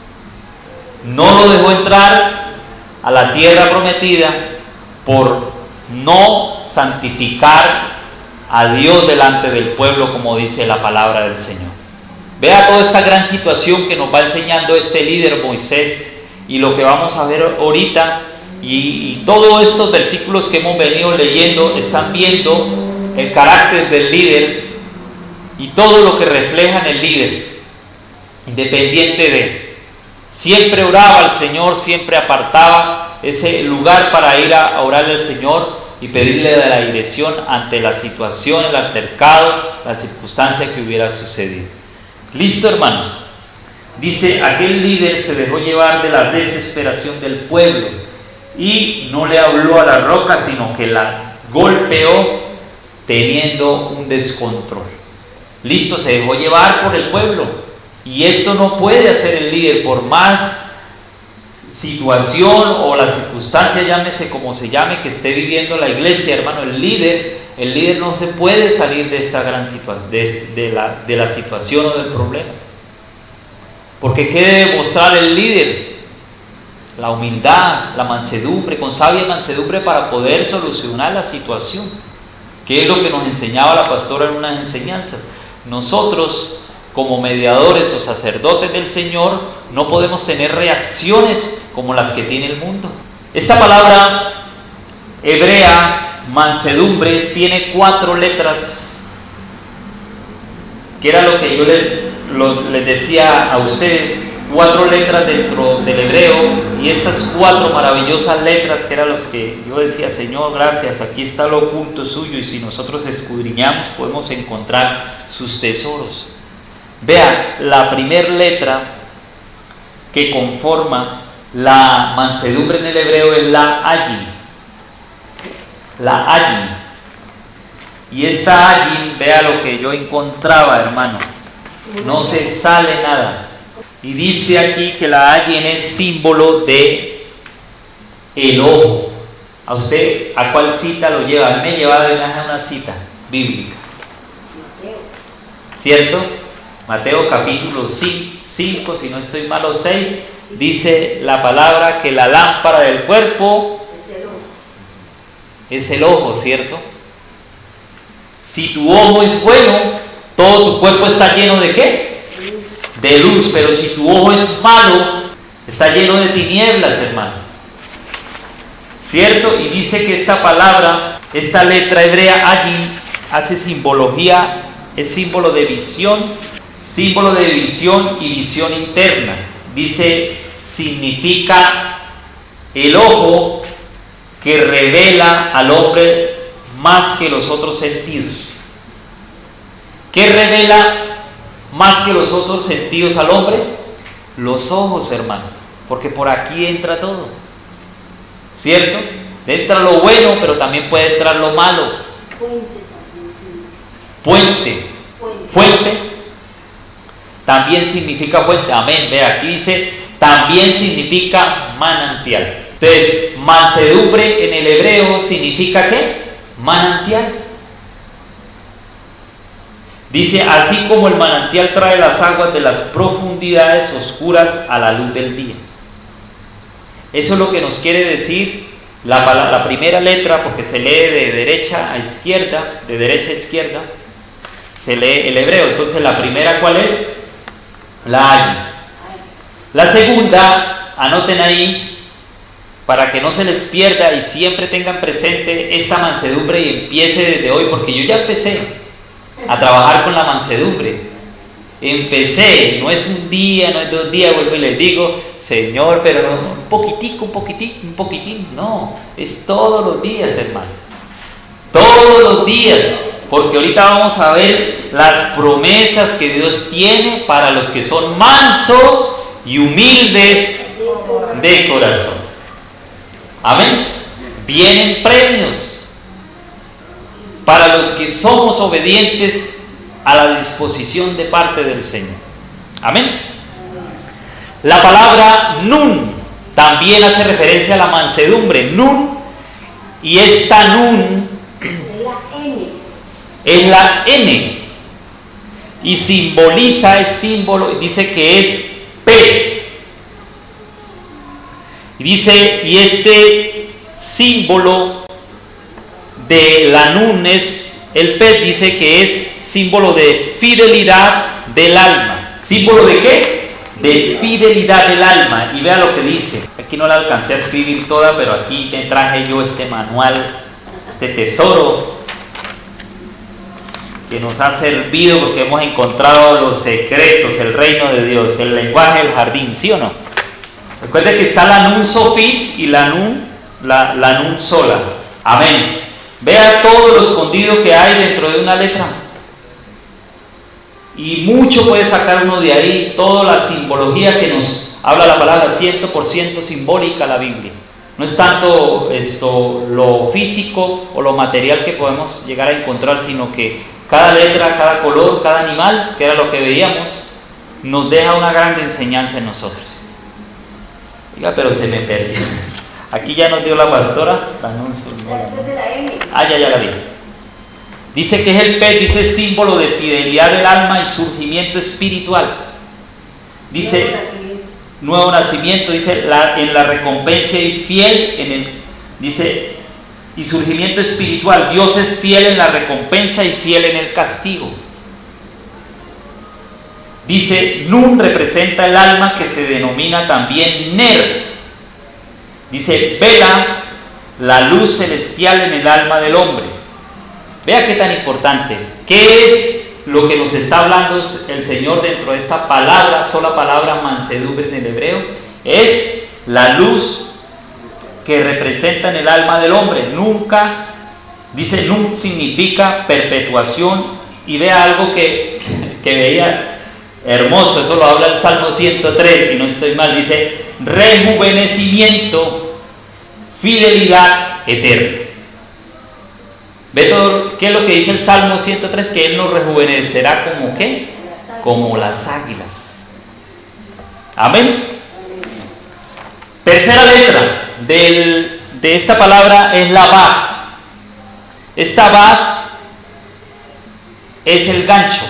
No lo dejó entrar a la tierra prometida por no santificar a Dios delante del pueblo, como dice la palabra del Señor. Vea toda esta gran situación que nos va enseñando este líder Moisés, y lo que vamos a ver ahorita, y todos estos versículos que hemos venido leyendo están viendo el carácter del líder y todo lo que refleja en el líder, independiente de. Siempre oraba al Señor, siempre apartaba ese lugar para ir a orarle al Señor y pedirle la dirección ante la situación, el altercado, la circunstancia que hubiera sucedido. ¿Listo, hermanos? Dice, aquel líder se dejó llevar de la desesperación del pueblo y no le habló a la roca, sino que la golpeó teniendo un descontrol. Listo, se dejó llevar por el pueblo. Y esto no puede hacer el líder, por más situación o la circunstancia, llámese como se llame, que esté viviendo la iglesia, hermano. El líder no se puede salir de esta gran situación, de la situación o del problema. Porque ¿qué debe mostrar el líder? La humildad, la mansedumbre, con sabia mansedumbre para poder solucionar la situación. ¿Qué es lo que nos enseñaba la pastora en unas enseñanzas? Nosotros, como mediadores o sacerdotes del Señor, no podemos tener reacciones como las que tiene el mundo. Esta palabra hebrea, mansedumbre, tiene 4 letras, que era lo que yo les decía a ustedes, 4 letras dentro del hebreo, y estas 4 maravillosas letras, que eran los que yo decía, Señor, gracias, aquí está lo oculto suyo, y si nosotros escudriñamos podemos encontrar sus tesoros. Vea, la primera letra que conforma la mansedumbre en el hebreo es la ayin. La ayin. Y esta ayin, vea lo que yo encontraba, hermano. No se sale nada. Y dice aquí que la ayin es símbolo de el ojo. ¿A usted a cuál cita lo lleva? A mí me lleva de una cita bíblica. ¿Cierto? Mateo capítulo 5, si no estoy mal, o 6, dice la palabra que la lámpara del cuerpo es el ojo, ¿cierto? Si tu ojo es bueno, todo tu cuerpo está lleno de ¿qué? De luz. Pero si tu ojo es malo, está lleno de tinieblas, hermano. ¿Cierto? Y dice que esta palabra, esta letra hebrea allí, hace simbología, es símbolo de visión y visión interna. Dice, significa el ojo que revela al hombre más que los otros sentidos. ¿Qué revela más que los otros sentidos al hombre? Los ojos, hermano, porque por aquí entra todo, ¿cierto? Entra lo bueno, pero también puede entrar lo malo. Fuente también significa fuente. Amén. Vea, aquí dice también significa manantial. Entonces, mansedumbre en el hebreo significa ¿qué? Manantial. Dice, así como el manantial trae las aguas de las profundidades oscuras a la luz del día. Eso es lo que nos quiere decir la primera letra, porque se lee de derecha a izquierda, se lee el hebreo. Entonces, la primera, ¿cuál es? La ayin. La segunda, anoten ahí, para que no se les pierda y siempre tengan presente esta mansedumbre y empiece desde hoy, porque yo ya empecé a trabajar con la mansedumbre. Empecé, no es un día, no es 2 días, vuelvo y les digo, Señor, pero un poquitín, no, es todos los días, hermano, todos los días, porque ahorita vamos a ver las promesas que Dios tiene para los que son mansos y humildes de corazón. Amén. Vienen premios para los que somos obedientes a la disposición de parte del Señor. Amén. La palabra nun también hace referencia a la mansedumbre. Nun, y esta nun es la N. Y simboliza, es símbolo, dice que es pez. Y dice, y este símbolo de la Nun es el pez, dice que es símbolo de fidelidad del alma. ¿Símbolo de qué? De fidelidad del alma. Y vea lo que dice. Aquí no la alcancé a escribir toda, pero aquí me traje yo este manual, este tesoro que nos ha servido porque hemos encontrado los secretos, el reino de Dios, el lenguaje del jardín, ¿sí o no? Recuerde que está la Nun Sofit y la Nun sola. Amén. Vea todo lo escondido que hay dentro de una letra. Y mucho puede sacar uno de ahí, toda la simbología que nos habla la palabra, 100% simbólica la Biblia. No es tanto lo físico o lo material que podemos llegar a encontrar, sino que cada letra, cada color, cada animal, que era lo que veíamos, nos deja una gran enseñanza en nosotros. Oiga, pero se me perdió. Aquí ya nos dio la pastora. Ya la vi. Dice que es el pez, dice símbolo de fidelidad del alma y surgimiento espiritual. Dice nuevo nacimiento, dice en la recompensa y fiel dice y surgimiento espiritual. Dios es fiel en la recompensa y fiel en el castigo. Dice Nun representa el alma, que se denomina también Ner. Dice vela, la luz celestial en el alma del hombre. Vea qué tan importante. ¿Qué es lo que nos está hablando el Señor dentro de esta palabra, sola palabra mansedumbre en el hebreo? Es la luz que representa en el alma del hombre. Nunca, dice Nun significa perpetuación. Y vea algo que veía hermoso, eso lo habla el Salmo 103, si no estoy mal, dice rejuvenecimiento, fidelidad eterna. ¿Ve todo qué es lo que dice el Salmo 103? Que Él nos rejuvenecerá como ¿qué? Como las águilas. Amén. Tercera letra de esta palabra es la Bab. Esta Bab es el gancho,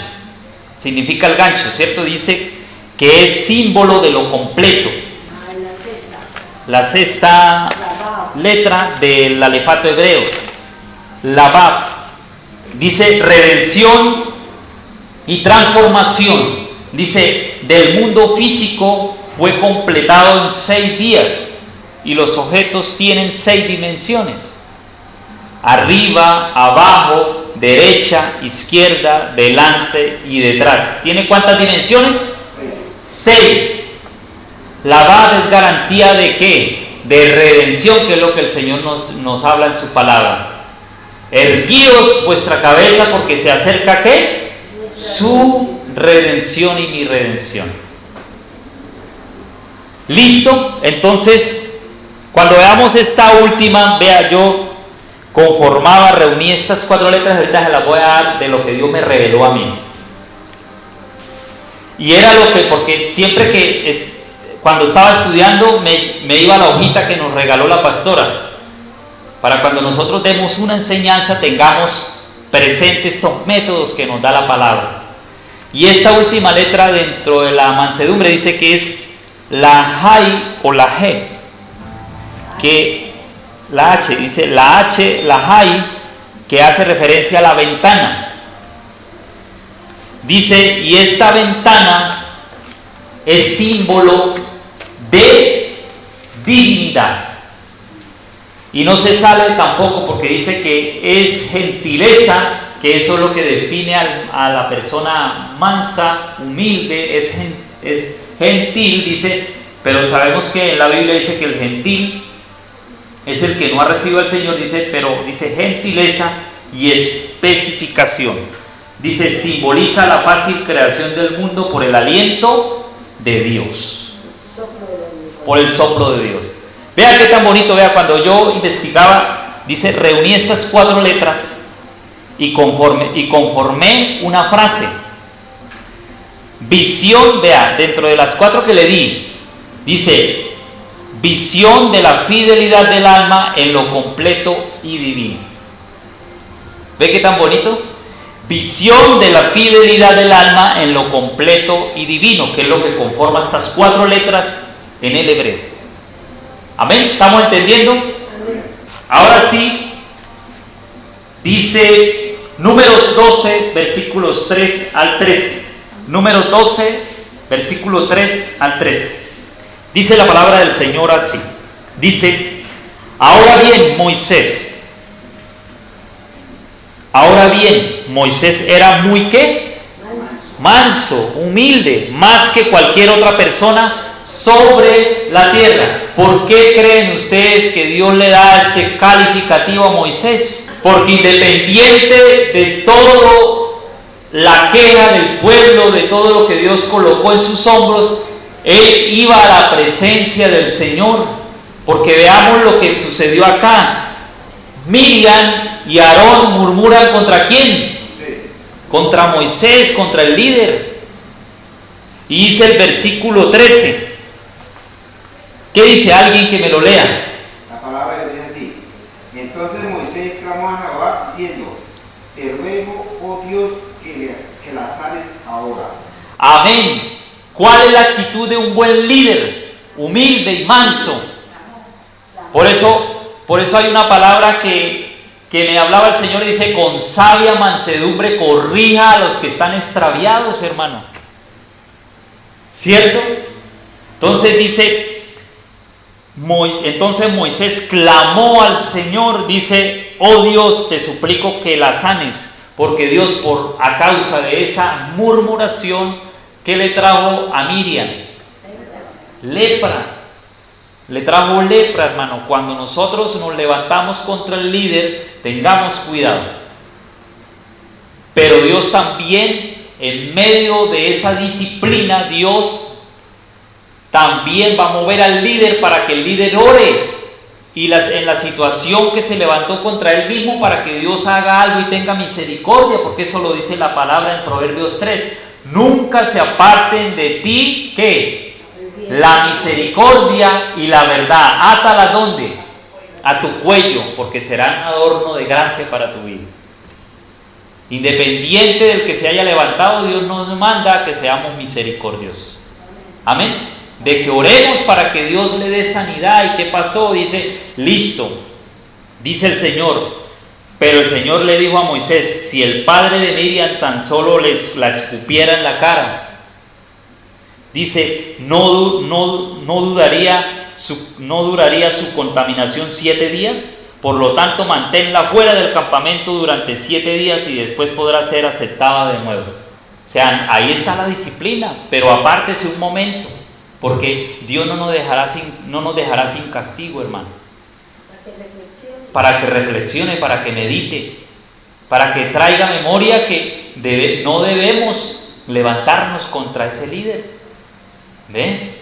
significa el gancho, ¿cierto? Dice que es símbolo de lo completo. La sexta letra del alefato hebreo. La Bab dice redención y transformación. Dice del mundo físico fue completado en 6 días y los objetos tienen 6 dimensiones: arriba, abajo, derecha, izquierda, delante y detrás. ¿Tiene cuántas dimensiones? 6. La Bab es garantía de ¿qué? De redención, que es lo que el Señor nos habla en su palabra. Erguíos vuestra cabeza porque se acerca ¿qué? Su redención y mi redención. ¿Listo? Entonces, cuando veamos esta última, vea, yo conformaba, reuní estas 4 letras, ahorita se las voy a dar de lo que Dios me reveló a mí. Y era lo que, porque siempre cuando estaba estudiando, me iba a la hojita que nos regaló la pastora, para cuando nosotros demos una enseñanza tengamos presentes estos métodos que nos da la palabra. Y esta última letra dentro de la mansedumbre dice que es la Hay o la G, que la H, dice la H, la Hay, que hace referencia a la ventana. Dice, y esta ventana es símbolo de dignidad. Y no se sale tampoco porque dice que es gentileza, que eso es lo que define a la persona mansa, humilde, es gentil, dice, pero sabemos que en la Biblia dice que el gentil es el que no ha recibido al Señor, dice, pero dice gentileza y especificación. Dice, simboliza la fácil creación del mundo por el aliento de Dios, por el soplo de Dios. Vea qué tan bonito, vea, cuando yo investigaba, dice, reuní estas 4 letras y conformé una frase. Visión, vea, dentro de las 4 que le di, dice, visión de la fidelidad del alma en lo completo y divino. ¿Ve qué tan bonito? Visión de la fidelidad del alma en lo completo y divino, que es lo que conforma estas 4 letras en el hebreo. Amén, ¿estamos entendiendo? Ahora sí, dice Números 12, versículos 3 al 13. Números 12, versículo 3 al 13. Dice la palabra del Señor así. Dice: ahora bien, Moisés era muy ¿qué? Manso, humilde, más que cualquier otra persona sobre la tierra. ¿Por qué creen ustedes que Dios le da este calificativo a Moisés? Porque independiente de todo la queja del pueblo, de todo lo que Dios colocó en sus hombros, él iba a la presencia del Señor. Porque veamos lo que sucedió acá. Miriam y Aarón murmuran ¿contra quién? Contra Moisés, contra el líder. Y dice el versículo 13. ¿Qué dice? Alguien que me lo lea. La palabra de Dios dice así: entonces Moisés clamó a Jehová diciendo: te ruego, oh Dios, que la sanes ahora. Amén. ¿Cuál es la actitud de un buen líder? Humilde y manso. Por eso hay una palabra que le hablaba el Señor y dice: con sabia mansedumbre corrija a los que están extraviados, hermano. ¿Cierto? Entonces dice, entonces Moisés clamó al Señor, dice: oh Dios, te suplico que la sanes, porque Dios, a causa de esa murmuración, ¿qué le trajo a Miriam? Lepra. Le trajo lepra, hermano. Cuando nosotros nos levantamos contra el líder, tengamos cuidado. Pero Dios también, en medio de esa disciplina, Dios también va a mover al líder para que el líder ore. Y en la situación que se levantó contra él mismo, para que Dios haga algo y tenga misericordia, porque eso lo dice la palabra en Proverbios 3. Nunca se aparten de ti, ¿qué? La misericordia y la verdad. Átala ¿dónde? A tu cuello, porque serán adorno de gracia para tu vida. Independiente del que se haya levantado, Dios nos manda que seamos misericordiosos. Amén. De que oremos para que Dios le dé sanidad. ¿Y qué pasó? Dice: listo, dice el Señor. Pero el Señor le dijo a Moisés: si el padre de Miriam tan solo la escupiera en la cara, dice, no duraría su contaminación 7 días. Por lo tanto, manténla fuera del campamento durante 7 días y después podrá ser aceptada de nuevo. O sea, ahí está la disciplina, pero apártese un momento, porque Dios no nos dejará sin castigo, hermano. Para que reflexione, para que medite, para que traiga memoria que no debemos levantarnos contra ese líder. ¿Ven?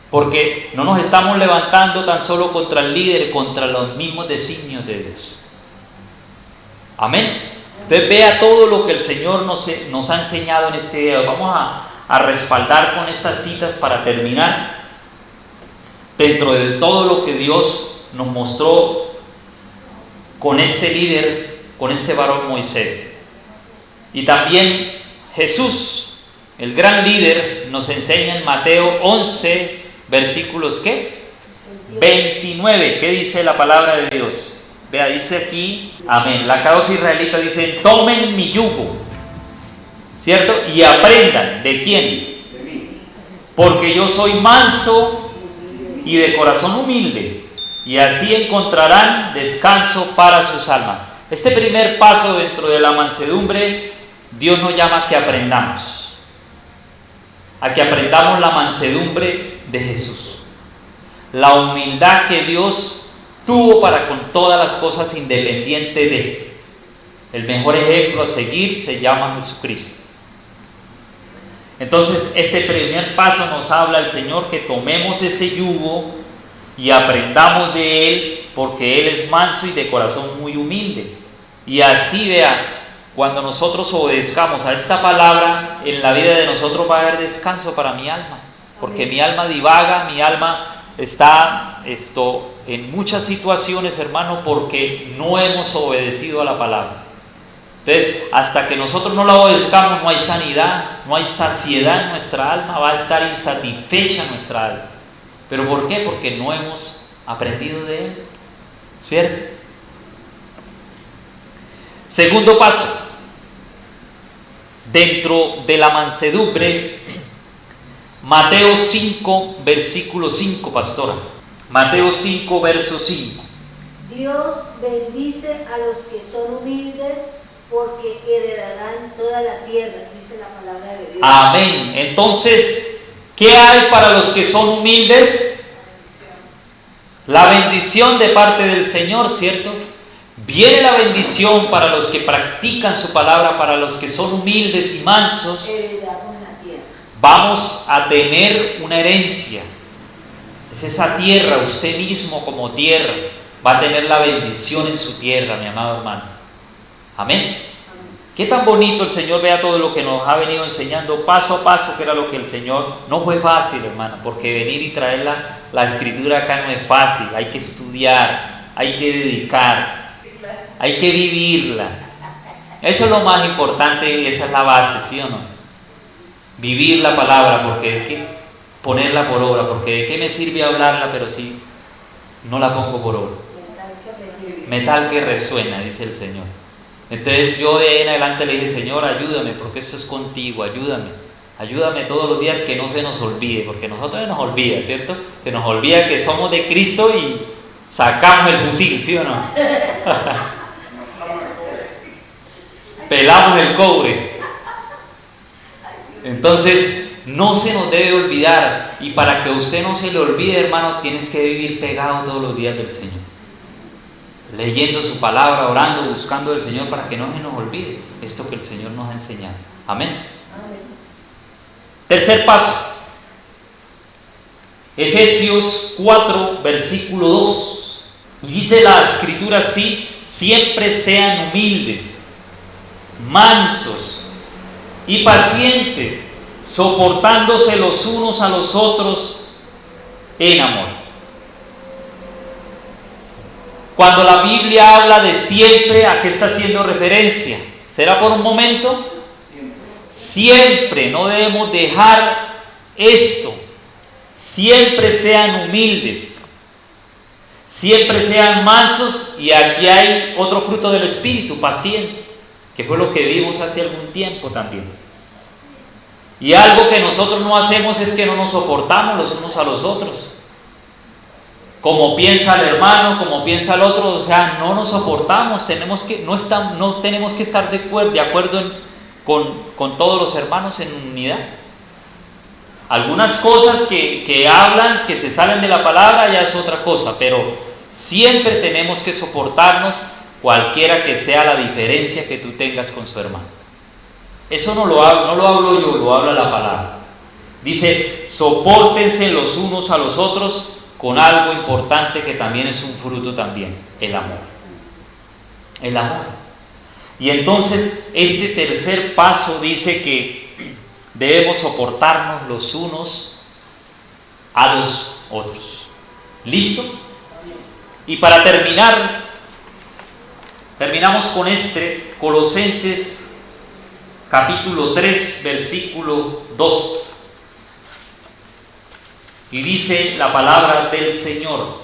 Porque no nos estamos levantando tan solo contra el líder, contra los mismos designios de Dios. Amén. Entonces vea todo lo que el Señor nos ha enseñado en este día. Vamos a respaldar con estas citas para terminar. Dentro de todo lo que Dios nos mostró con este líder, con este varón Moisés. Y también Jesús, el gran líder, nos enseña en Mateo 11, versículos ¿qué? 29. ¿Qué dice la palabra de Dios? Vea, dice aquí, amén. La causa israelita dice: tomen mi yugo, ¿cierto? Y aprendan. ¿De quién? De mí. Porque yo soy manso y de corazón humilde, y así encontrarán descanso para sus almas. Este primer paso dentro de la mansedumbre, Dios nos llama a que aprendamos. A que aprendamos la mansedumbre de Jesús. La humildad que Dios tuvo para con todas las cosas, independiente de. El mejor ejemplo a seguir se llama Jesucristo. Entonces, este primer paso nos habla el Señor que tomemos ese yugo y aprendamos de Él, porque Él es manso y de corazón muy humilde. Y así, vea, cuando nosotros obedezcamos a esta palabra, en la vida de nosotros va a haber descanso para mi alma, porque mi alma divaga, mi alma está en muchas situaciones, hermano, porque no hemos obedecido a la palabra. Entonces, hasta que nosotros no lo obedezcamos, no hay sanidad, no hay saciedad en nuestra alma, va a estar insatisfecha nuestra alma. ¿Pero por qué? Porque no hemos aprendido de Él, ¿cierto? Segundo paso, dentro de la mansedumbre, Mateo 5, versículo 5, pastora. Mateo 5, verso 5. Dios bendice a los que son humildes, porque heredarán toda la tierra, dice la palabra de Dios. Amén. Entonces, ¿qué hay para los que son humildes? La bendición de parte del Señor, ¿cierto? Viene la bendición para los que practican su palabra, para los que son humildes y mansos. Heredamos la tierra. Vamos a tener una herencia. Es esa tierra, usted mismo como tierra, va a tener la bendición en su tierra, mi amado hermano. Amén. Qué tan bonito el Señor, vea todo lo que nos ha venido enseñando paso a paso, que era lo que el Señor, no fue fácil, hermano, porque venir y traer la escritura acá no es fácil, hay que estudiar, hay que dedicar, hay que vivirla. Eso es lo más importante y esa es la base, ¿sí o no? Vivir la palabra, porque hay que ponerla por obra, porque de qué me sirve hablarla, pero si no la pongo por obra. Metal que resuena, dice el Señor. Entonces yo de ahí en adelante le dije, Señor, ayúdame, porque esto es contigo, ayúdame todos los días, que no se nos olvide, porque nosotros nos olvida, ¿cierto? Se nos olvida que somos de Cristo y sacamos el fusil, ¿sí o no? Pelamos el cobre. Entonces no se nos debe olvidar, y para que usted no se le olvide, hermano, tienes que vivir pegado todos los días del Señor, leyendo su palabra, orando, buscando del Señor, para que no se nos olvide esto que el Señor nos ha enseñado. Amén. Amén. Tercer paso, Efesios 4, versículo 2, y dice la escritura así: siempre sean humildes, mansos y pacientes, soportándose los unos a los otros en amor. Cuando la Biblia habla de siempre, ¿a qué está haciendo referencia? ¿Será por un momento? Siempre, no debemos dejar esto. Siempre sean humildes, siempre sean mansos, y aquí hay otro fruto del Espíritu, paciente, que fue lo que vimos hace algún tiempo también. Y algo que nosotros no hacemos es que no nos soportamos los unos a los otros. Como piensa el hermano, como piensa el otro, o sea, no nos soportamos, no tenemos que estar de acuerdo con todos los hermanos en unidad. Algunas cosas que hablan, que se salen de la palabra, ya es otra cosa, pero siempre tenemos que soportarnos, cualquiera que sea la diferencia que tú tengas con su hermano. Eso no lo hablo yo, lo habla la palabra. Dice, sopórtense los unos a los otros, con algo importante que también es un fruto también, el amor. El amor. Y entonces este tercer paso dice que debemos soportarnos los unos a los otros. ¿Listo? Y para terminar, terminamos con Colosenses capítulo 3, versículo 2. Y dice la palabra del Señor: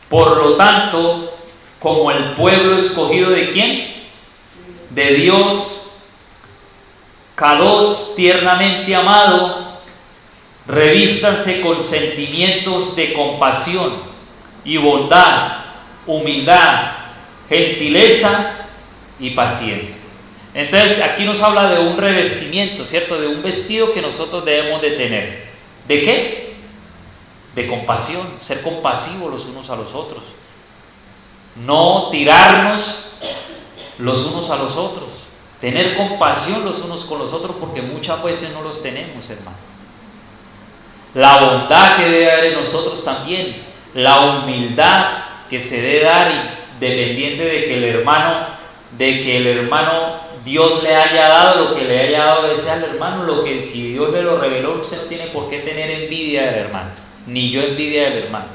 por lo tanto, como el pueblo escogido ¿de quién? De Dios, Kadosh, tiernamente amado, revístanse con sentimientos de compasión y bondad, humildad, gentileza y paciencia. Entonces aquí nos habla de un revestimiento, ¿cierto? De un vestido que nosotros debemos de tener. ¿De qué? De compasión, ser compasivos los unos a los otros, no tirarnos los unos a los otros, tener compasión los unos con los otros, porque muchas veces no los tenemos, hermano. La bondad que debe haber en nosotros también, la humildad que se debe dar, y dependiente de que el hermano Dios le haya dado lo que le haya dado ese al hermano, lo que si Dios le lo reveló, usted no tiene por qué tener envidia del hermano, ni yo envidia del hermano.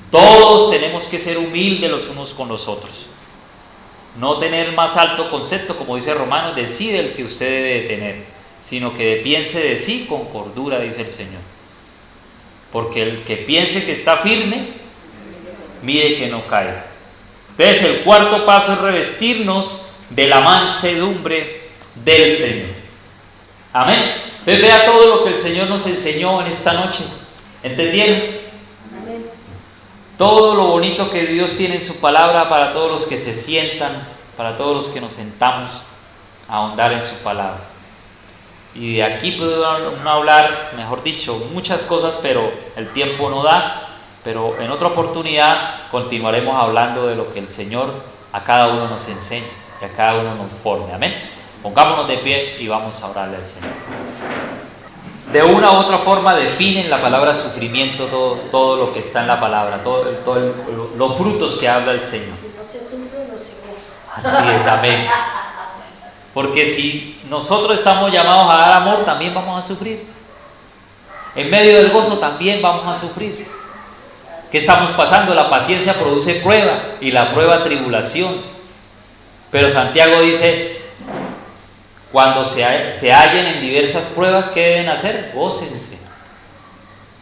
Todos tenemos que ser humildes los unos con los otros. No tener más alto concepto, como dice Romanos, decide el que usted debe de tener, sino que piense de sí con cordura, dice el Señor. Porque el que piense que está firme, mire que no cae. Entonces el cuarto paso es revestirnos de la mansedumbre del Señor. Amén. Entonces vea todo lo que el Señor nos enseñó en esta noche. ¿Entendieron? Amén. Todo lo bonito que Dios tiene en su palabra para todos los que se sientan, para todos los que nos sentamos a ahondar en su palabra. Y de aquí puedo hablar, mejor dicho, muchas cosas, pero el tiempo no da. Pero en otra oportunidad continuaremos hablando de lo que el Señor a cada uno nos enseña y a cada uno nos forme. Amén. Pongámonos de pie y vamos a orarle al Señor. De una u otra forma definen la palabra sufrimiento todo lo que está en la palabra, los frutos que habla el Señor. No se sufre, no se goza. Así es, amén. Porque si nosotros estamos llamados a dar amor, también vamos a sufrir. En medio del gozo también vamos a sufrir. ¿Qué estamos pasando? La paciencia produce prueba y la prueba tribulación. Pero Santiago dice, cuando se hallen en diversas pruebas, ¿qué deben hacer? Gócense.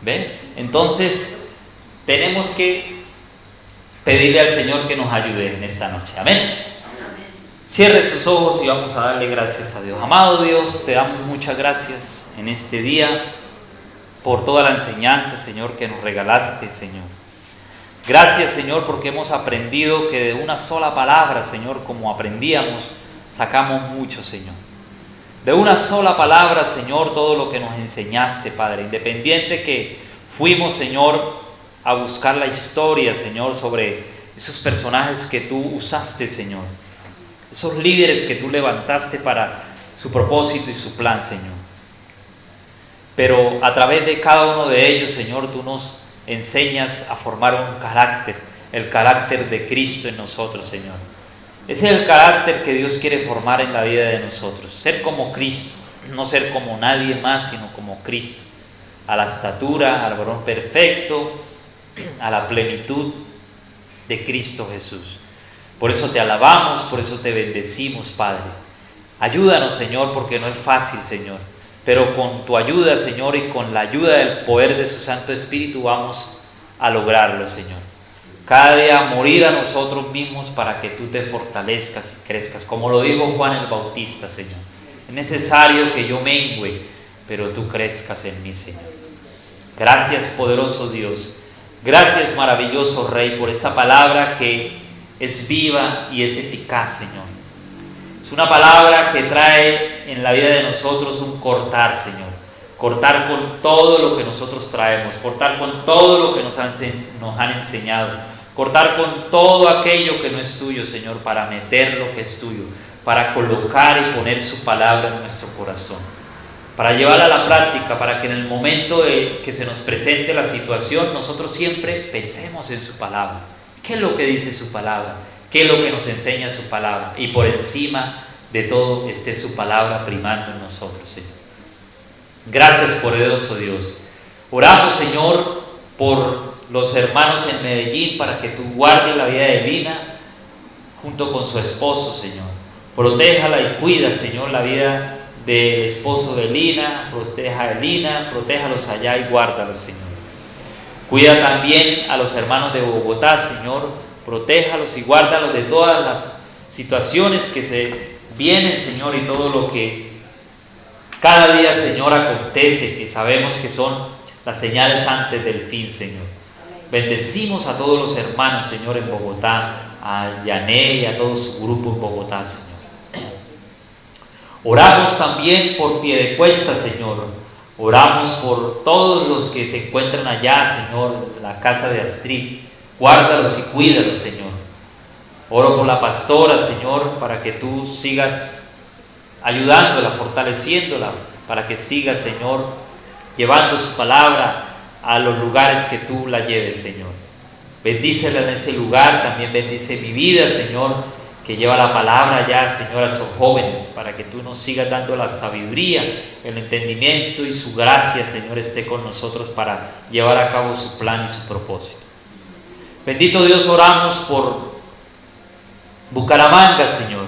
¿Ven? Entonces, tenemos que pedirle al Señor que nos ayude en esta noche. Amén. Cierre sus ojos y vamos a darle gracias a Dios. Amado Dios, te damos muchas gracias en este día por toda la enseñanza, Señor, que nos regalaste, Señor. Gracias, Señor, porque hemos aprendido que de una sola palabra, Señor, como aprendíamos, sacamos mucho, Señor. De una sola palabra, Señor, todo lo que nos enseñaste, Padre. Independiente que fuimos, Señor, a buscar la historia, Señor, sobre esos personajes que tú usaste, Señor. Esos líderes que tú levantaste para su propósito y su plan, Señor. Pero a través de cada uno de ellos, Señor, tú nos enseñas a formar un carácter, el carácter de Cristo en nosotros, Señor. Ese es el carácter que Dios quiere formar en la vida de nosotros. Ser como Cristo, no ser como nadie más, sino como Cristo. A la estatura, al varón perfecto, a la plenitud de Cristo Jesús. Por eso te alabamos, por eso te bendecimos, Padre. Ayúdanos, Señor, porque no es fácil, Señor. Pero con tu ayuda, Señor, y con la ayuda del poder de su Santo Espíritu vamos a lograrlo, Señor. Cada día morir a nosotros mismos para que tú te fortalezcas y crezcas. Como lo dijo Juan el Bautista, Señor. Es necesario que yo mengüe, pero tú crezcas en mí, Señor. Gracias, poderoso Dios. Gracias, maravilloso Rey, por esta palabra que es viva y es eficaz, Señor. Es una palabra que trae en la vida de nosotros un cortar, Señor. Cortar con todo lo que nosotros traemos, cortar con todo lo que nos han enseñado, cortar con todo aquello que no es tuyo, Señor, para meter lo que es tuyo, para colocar y poner su palabra en nuestro corazón, para llevarla a la práctica, para que en el momento de que se nos presente la situación, nosotros siempre pensemos en su palabra. ¿Qué es lo que dice su palabra? ¿Qué es lo que nos enseña su palabra? Y por encima de todo esté su palabra primando en nosotros, Señor. Gracias, poderoso Dios. Oramos, Señor, por los hermanos en Medellín, para que tú guardes la vida de Lina junto con su esposo, Señor. Protéjala y cuida, Señor, la vida del esposo de Lina. Proteja a Lina, protéjalos allá y guárdalos, Señor. Cuida también a los hermanos de Bogotá, Señor. Protéjalos y guárdalos de todas las situaciones que se vienen, Señor, y todo lo que cada día, Señor, acontece, que sabemos que son las señales antes del fin, Señor. Bendecimos a todos los hermanos, Señor, en Bogotá, a Yané y a todo su grupo en Bogotá, Señor. Oramos también por Piedecuesta, Señor. Oramos por todos los que se encuentran allá, Señor, en la casa de Astrid. Guárdalos y cuídalos, Señor. Oro por la pastora, Señor, para que tú sigas ayudándola, fortaleciéndola, para que siga, Señor, llevando su palabra a los lugares que tú la lleves, Señor. Bendícela en ese lugar, también bendice mi vida, Señor, que lleva la palabra ya, Señor, a esos jóvenes, para que tú nos sigas dando la sabiduría, el entendimiento y su gracia, Señor, esté con nosotros para llevar a cabo su plan y su propósito. Bendito Dios, oramos por Bucaramanga, Señor.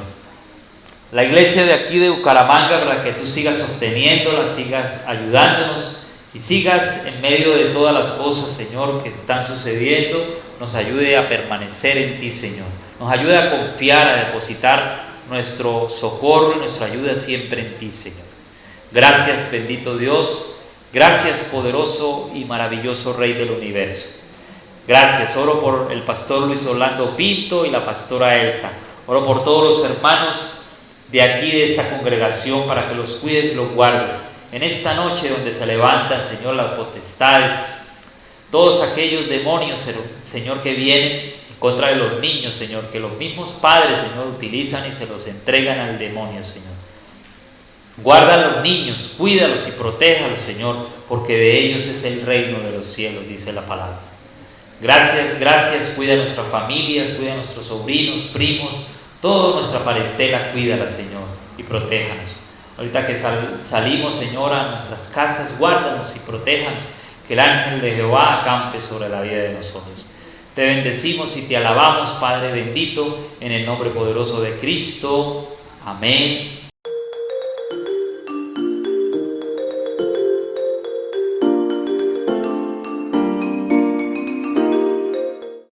La iglesia de aquí de Bucaramanga, para que tú sigas sosteniéndola, sigas ayudándonos y sigas en medio de todas las cosas, Señor, que están sucediendo, nos ayude a permanecer en ti, Señor. Nos ayude a confiar, a depositar nuestro socorro y nuestra ayuda siempre en ti, Señor. Gracias, bendito Dios. Gracias, poderoso y maravilloso Rey del universo. Gracias. Oro por el pastor Luis Orlando Pinto y la pastora Elsa. Oro por todos los hermanos de aquí, de esta congregación, para que los cuides y los guardes. En esta noche donde se levantan, Señor, las potestades, todos aquellos demonios, Señor, que vienen en contra de los niños, Señor, que los mismos padres, Señor, utilizan y se los entregan al demonio, Señor. Guarda a los niños, cuídalos y protéjalos, Señor, porque de ellos es el reino de los cielos, dice la palabra. Gracias, gracias. Cuida a nuestras familias, cuida a nuestros sobrinos, primos, toda nuestra parentela, cuídala, Señor, y protéjanos. Ahorita que salimos, Señor, a nuestras casas, guárdanos y protéjanos, que el ángel de Jehová acampe sobre la vida de nosotros. Te bendecimos y te alabamos, Padre bendito, en el nombre poderoso de Cristo. Amén